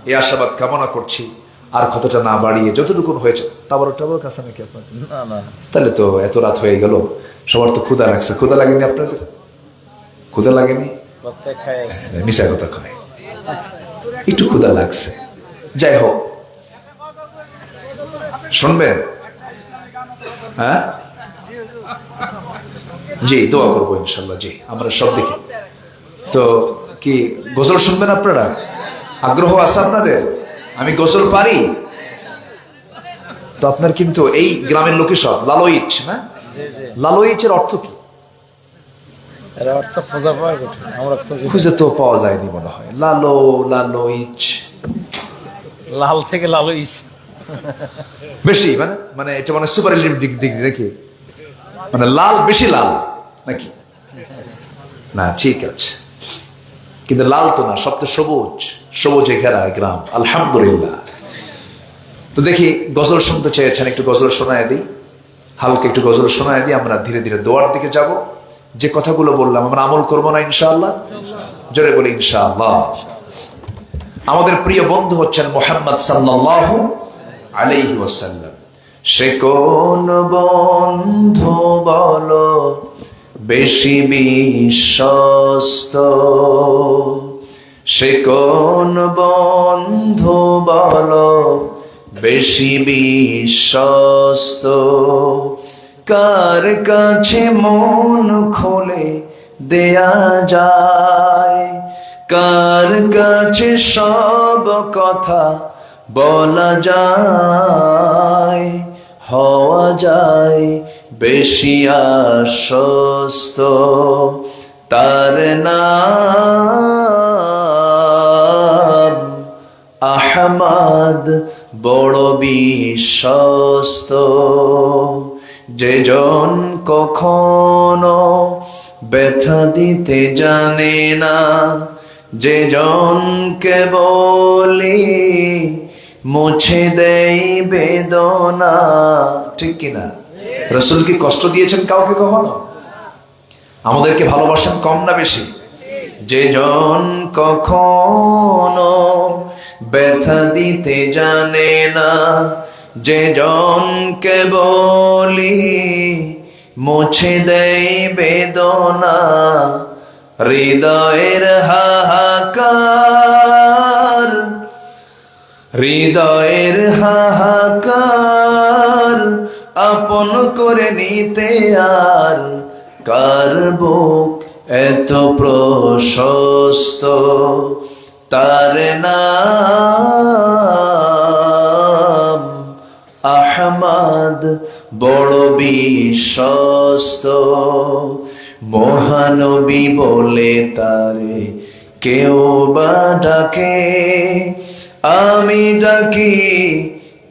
এই আশাবাদ কামনা করছি। আর কতটা না বাড়িয়ে যতটুকু হয়েছে। টাবর কাছে নাকি আপনার? না না, তাহলে তো এত রাত হয়ে গেল। সবার তো ক্ষুধা লাগছে। ক্ষুধা লাগেনি আপনাদের? ক্ষুধা লাগেনি? মিশা কথা কয়, একটু ক্ষুধা লাগছে। যাই হোক, শুনবেন? হ্যাঁ জি, দোয়া করবো ইনশাল্লাহ। জি, আমরা সব দেখি তো। কি গজল শুনবেন আপনারা? আগ্রহ আছে আপনাদের? আমি গজল পারি তো। আপনার কিন্তু এই গ্রামের লোকে সব লালইচ না? লালইচের অর্থ কি? খুঁজে তো পাওয়া যায়নি মনে হয়। লালইচ, লাল থেকে লালইচ বেশি মানে এটা মানে সুপারলেটিভ ডিগ্রি নাকি? মানে লাল, বেশি লাল নাকি? না, ঠিক আছে, কিন্তু লাল তো না, সব তো সবুজ, সবুজে ঘেরা গ্রাম। আলহামদুলিল্লাহ। তো দেখি, গজল শুনতে চেয়েছেন, একটু গজল শোনায় দিই, হালকা একটু গজল শোনায় দিই। আমরা ধীরে ধীরে দোয়ার দিকে যাব। যে কথাগুলো বললাম আমরা আমল করবো না ইনশাআল্লাহ? জোরে বলি ইনশাআল্লাহ। আমাদের প্রিয় বন্ধু হচ্ছেন মুহাম্মদ সাল্লাল্লাহু আলাইহি ওয়াসাল্লাম। সে কোন বন্ধু বলো বেশি বিশ্বস্ত? সে কোন বন্ধু বলো বেশি বিশ্বস্ত? কার কাছে মন খুলে দেয়া যায়, কার কাছে সব কথা বলা যায়, হওয়া যায় বেশি আশ্বস্ত? তার নাম আহমদ, বড় বিশ্বস্ত। যেজন কখনো ব্যথা দিতে জানে না, যেজন কেবলি মুছে দেয় বেদনা। ঠিক কিনা? রাসূল কি কষ্ট দিয়েছেন কাউকে কখনো? আমাদেরকে ভালোবাসেন কম না বেশি? যেজন কখনো ব্যথা দিতে জানে না, যেজন কেবলি মুছে দেয় বেদনা। হৃদয়ের হাহাকার, হৃদয়ের হাহাকার আপন করে নিতে আর কার বুক এত প্রশস্ত? তার নাম আহমদ, বড় বিশ্বস্ত। মহানবী বলে তারে কেউ বা ডাকে, আমি ডাকি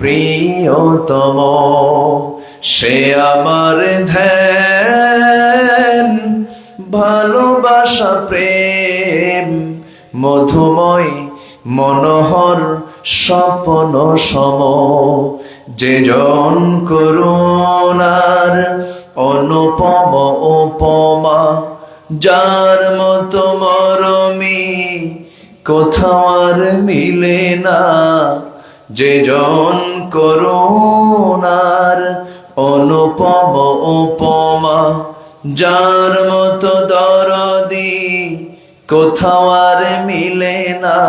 প্রিয়তম। সে আমার ধ্যান, ভালোবাসা, প্রেম, মধুময় মনোহর স্বপ্ন সম। যেজন করুণার অনুপম উপমা, যার মতো মরমি কোথাও আর মিলে না। যে জন করুণার অনুপম উপমা, যার মতো দরদি কোথাও আর মিলে না,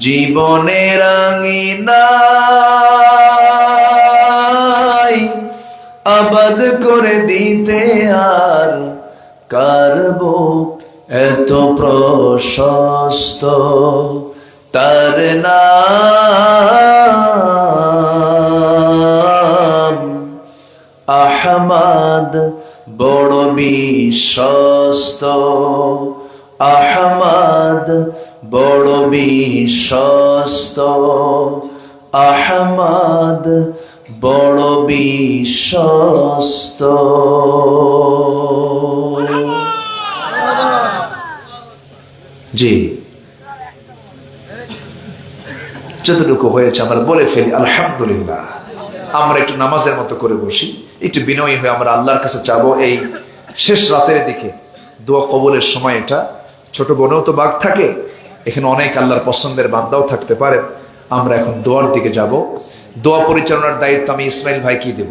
জীবনের আঙিনায় আবাদ করে দিতে আর কার বুক এত প্রশস্ত, তার নাম আহমদ বড় বিশ্বস্ত, আহমদ বড় বিশ্বস্ত, আহমদ বড় বিশ্বস্ত। জি, যতটুকু হয়েছে আমরা বলে ফেলি আলহামদুলিল্লাহ। আমরা একটু নামাজের মতো করে বসি, একটু বিনয়ী হয়ে আমরা আল্লাহর কাছে চাবো। এই শেষ রাতের দিকে দোয়া কবুলের সময়, এটা ছোট বোনেও তো বাগ থাকে, এখানে অনেক আল্লাহর পছন্দের বান্দাও থাকতে পারে। আমরা এখন দোয়ার দিকে যাব। দোয়া পরিচালনার দায়িত্ব আমি ইসমাইল ভাই কি দেব,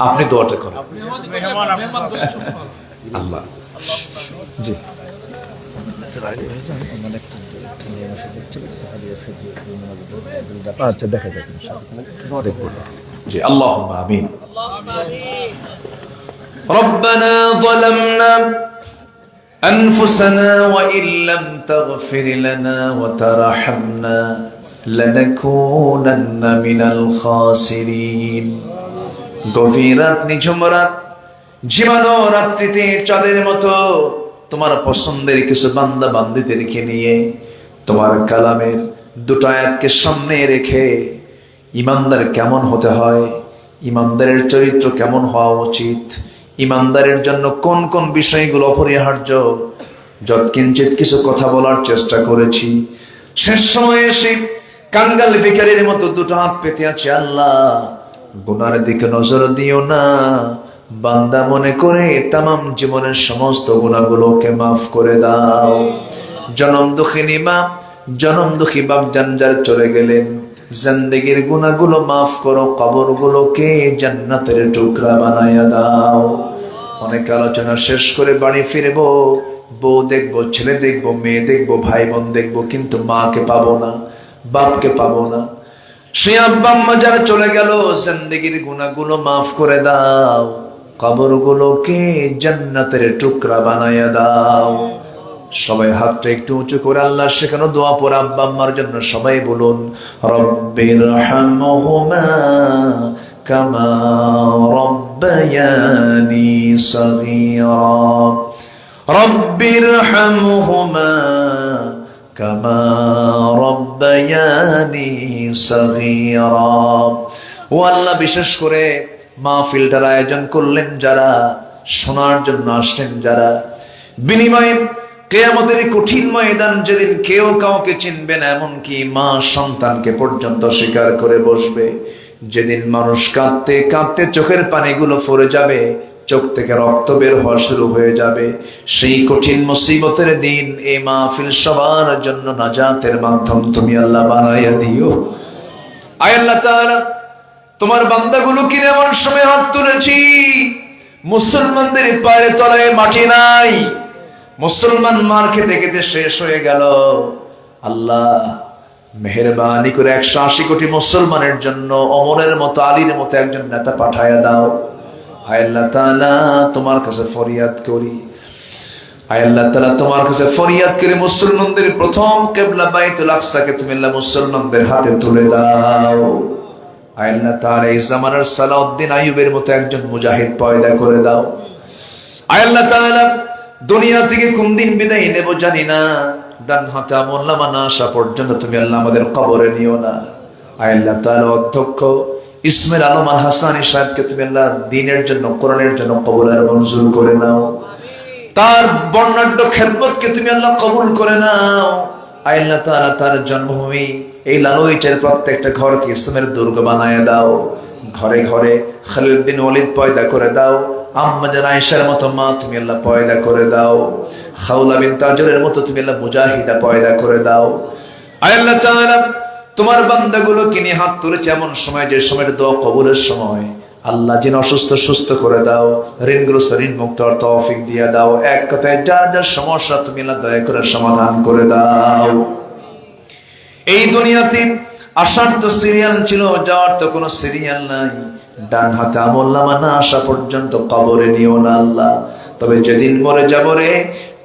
আপনি দোয়াটা করেন। আল্লাহ জি, আচ্ছা দেখা যাক দেখবো জি। আল্লাহুম্মা আমিন। ربنا ظلمنا أنفسنا وإن لم تغفر لنا وترحمنا لنكونن من الخاسرين। গভীর রাত, নিঝুম রাত, ঝিমানো রাত্রিতে চাঁদের মতো তোমার পছন্দের কিছু বান্দা বান্দিদেরকে নিয়ে তোমার কালামের দুটো আয়াতকে সামনে রেখে ইমানদার কেমন হতে হয়, ইমানদারের চরিত্র কেমন হওয়া উচিত, ইমানদারের জন্য কোন কোন বিষয়গুলো অপরিহার্য, যৎকিঞ্চিত কিছু কথা বলার চেষ্টা করেছি। শেষ সময়ে এসে কাঙ্গাল ভিখারির মতো দুটো হাত পেতে আছে। আল্লাহ, গুনার দিকে নজর দিও না, বান্দা মনে করে তামাম জীবনের সমস্ত গুনাহগুলোকে মাফ করে দাও। জনম দুঃখিনী মা, জনম দুঃখী বাপ জানজার চলে গেলেন, জিন্দেগির গুনাহগুলো মাফ করো, কবরগুলোকে জান্নাতের টুকরা বানায়া দাও। অনেক আলোচনা শেষ করে বাড়ি ফিরবো, বউ দেখবো, ছেলে দেখবো, মেয়ে দেখবো, ভাই বোন দেখবো, কিন্তু মাকে পাবো না, বাপকে পাবো না। সে আব্বা আম্মা যারা চলে গেল, জিন্দেগির গুনাহগুলো মাফ করে দাও, কবরগুলোকে জান্নাতের টুকরা বানায়া দাও। সবাই হাতটা একটু উঁচু করে আল্লাহ শেখানো দোয়া পড়ে আব্বা আম্মার জন্য সবাই বলুন, রব্বিরহামহুমা কামা রব্বায়ানি সগীরা, রব্বিরহামহুমা কামা রব্বায়ানি সগীরা। ও আল্লাহ, বিশেষ করে মাহফিলটার আয়োজন করলেন যারা, শোনার জন্য আসলেন যারা, বিনিময়ে কিয়ামতের কঠিন ময়দান যেদিন কেউ কাউকে চিনবে না, এমনকি মা সন্তানকে পর্যন্ত স্বীকার করে বসবে, যেদিন মানুষ কাঁদতে কাঁদতে চোখের পানিগুলো ফরে যাবে, চোখ থেকে রক্ত বের হওয়া শুরু হয়ে যাবে, সেই কঠিন মুসিবতের দিন এই মাহফিল সবার জন্য নাজাতের মাধ্যম তুমি আল্লাহ বানাইয়া দিও। আয় আল্লাহ তাআলা, তোমার বান্দাগুলো কি এমন সময় হাত তুলেছি মুসলমানদের পায়ের তলায় মাটি নাই, মুসলমান মার খেতে খেতে শেষ হয়ে গেল। আল্লাহ মেহেরবানি করে 180 কোটি মুসলমানের জন্য অমরের মতো, আলীর মতো একজন নেতা পাঠায়া দাও। আয় আল্লাহ তাআলা, তোমার কাছে ফরিয়াদ করি, আয় আল্লাহ তাআলা তোমার কাছে ফরিয়াদ করে মুসলমানদের প্রথম কিবলা বাইতুল আকসাকে তুমি আল্লাহ মুসলমানদের হাতে তুলে দাও। আয় আল্লাহ তাআলা এই জামানার সালাউদ্দিন আইয়ুবের মতো একজন মুজাহিদ পয়দা করে দাও। আয় আল্লাহ তাআলা, দুনিয়া থেকে কোন দিন বিদায় নেব জানি না, ডান হাতে আমল নামা না আসা পর্যন্ত তুমি আল্লাহ আমাদের কবরে নিও না। আয় আল্লাহ তাআলা, অধ্যক্ষ ইসমাইল আলম আল হাসানী সাহেবকে তুমি আল্লাহ দ্বীনের জন্য, কোরআনের জন্য কবুল আর মঞ্জুর করে নাও। তার বর্ণাঢ্য খেদমতকে তুমি আল্লাহ কবুল করে নাও। আয় আল্লাহ তাআলা, তার জন্মভূমি এই লালুইচের প্রত্যেকটা ঘরকে ইসলামের দুর্গ বানায় দাও। ঘরে ঘরে খালিদ বিন ওয়ালিদ পয়দা করে দাও। আম্মা জান আয়েশার মতো মা তুমি আল্লাহ পয়দা করে দাও। খাওলা বিন তাজরের মতো তুমি আল্লাহ মুজাহিদা পয়দা করে দাও। আয় আল্লাহ তাআলা, তোমার বান্দাগুলো কিনে হাত তুলেছে এমন সময়, যে সময়ের দোয়া কবুলের সময়। আল্লাহ যিনি অসুস্থ সুস্থ করে দাও, ঋণগুলো ঋণ মুক্ত আর তৌফিক দিয়ে দাও। এক কথায় যার যার সমস্যা তুমি আল্লাহ দয়া করে সমাধান করে দাও। এই দুনিয়াতে আসার তো সিরিয়াল ছিল, যাওয়ার তো কোনো সিরিয়াল নাই। ডান হাতে আমলনামা না আসা পর্যন্ত কবরে নিও না আল্লাহ। তবে যেদিন মরে যাবো রে,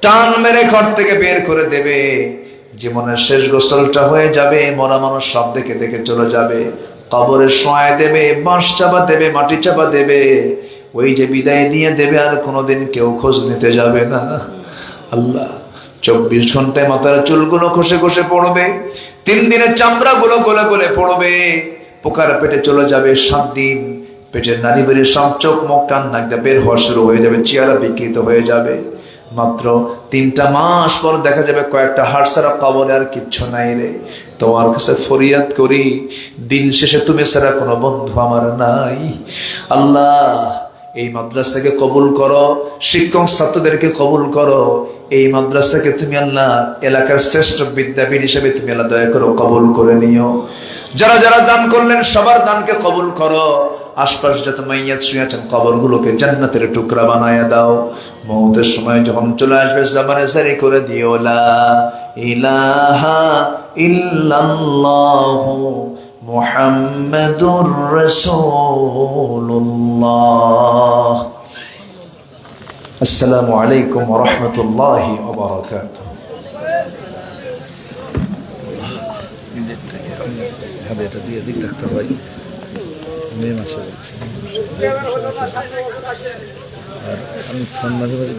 টান মেরে ঘর থেকে বের করে দেবে, জীবনের শেষ গোসলটা হয়ে যাবে, মরা মানুষ সব দেখে দেখে চলে যাবে, কবরে শোয়া দেবে, বাঁশ চাপা দেবে, মাটি চাপা দেবে, ওই যে বিদায় নিয়ে দেবে, আর কোনোদিন কেউ খোঁজ নিতে যাবে না। আল্লাহ 24 ঘন্টায় মাথার চুলগুলো খসে খসে পড়বে, 3 দিনের চামড়াগুলো গলে গলে পড়বে, পোকার পেটে চলে যাবে 7 দিন, পেটের নারী বেরিয়ে সব চোখ মুখ কান নাক দিয়ে বের হওয়া শুরু হয়ে যাবে, চেহারা বিকৃত হয়ে যাবে। মাত্র 3টা মাস পর দেখা যাবে কয়েকটা হাড় ছাড়া কবরে আর কিচ্ছু নাই রে। তোমার কাছে ফরিয়াদ করি, দিন শেষে তুমি ছাড়া কোনো বন্ধু আমার নাই। আল্লাহ এই মাদ্রাসাকে কবুল করো, শিক্ষক ছাত্রদেরকে কবুল করো। এই মাদ্রাসাকে তুমি আল্লাহ এলাকার শ্রেষ্ঠ বিদ্যাপীঠ হিসেবে তুমি আল্লাহ দয়া করো, কবুল করে নিও। যারা যারা দান করলেন সবার দানকে কবুল করো। আশপাশ যত মাইয়াত শুয়ে আছেন কবরগুলোকে জান্নাতের টুকরা বানায়া দাও। মওতের সময় যখন চলে আসবে জবানে জারি করে দিও লা ইলাহা ইল্লাল্লাহু মুহাম্মাদুর রাসূলুল্লাহ। আসসালামু আলাইকুম ওয়া রাহমাতুল্লাহি ওয়া বারাকাতুহু। এটা দিয়ে দিক ডাক্তার ভাই, মে মাসে বলছি। আর আমি ফোন মাঝে মাঝে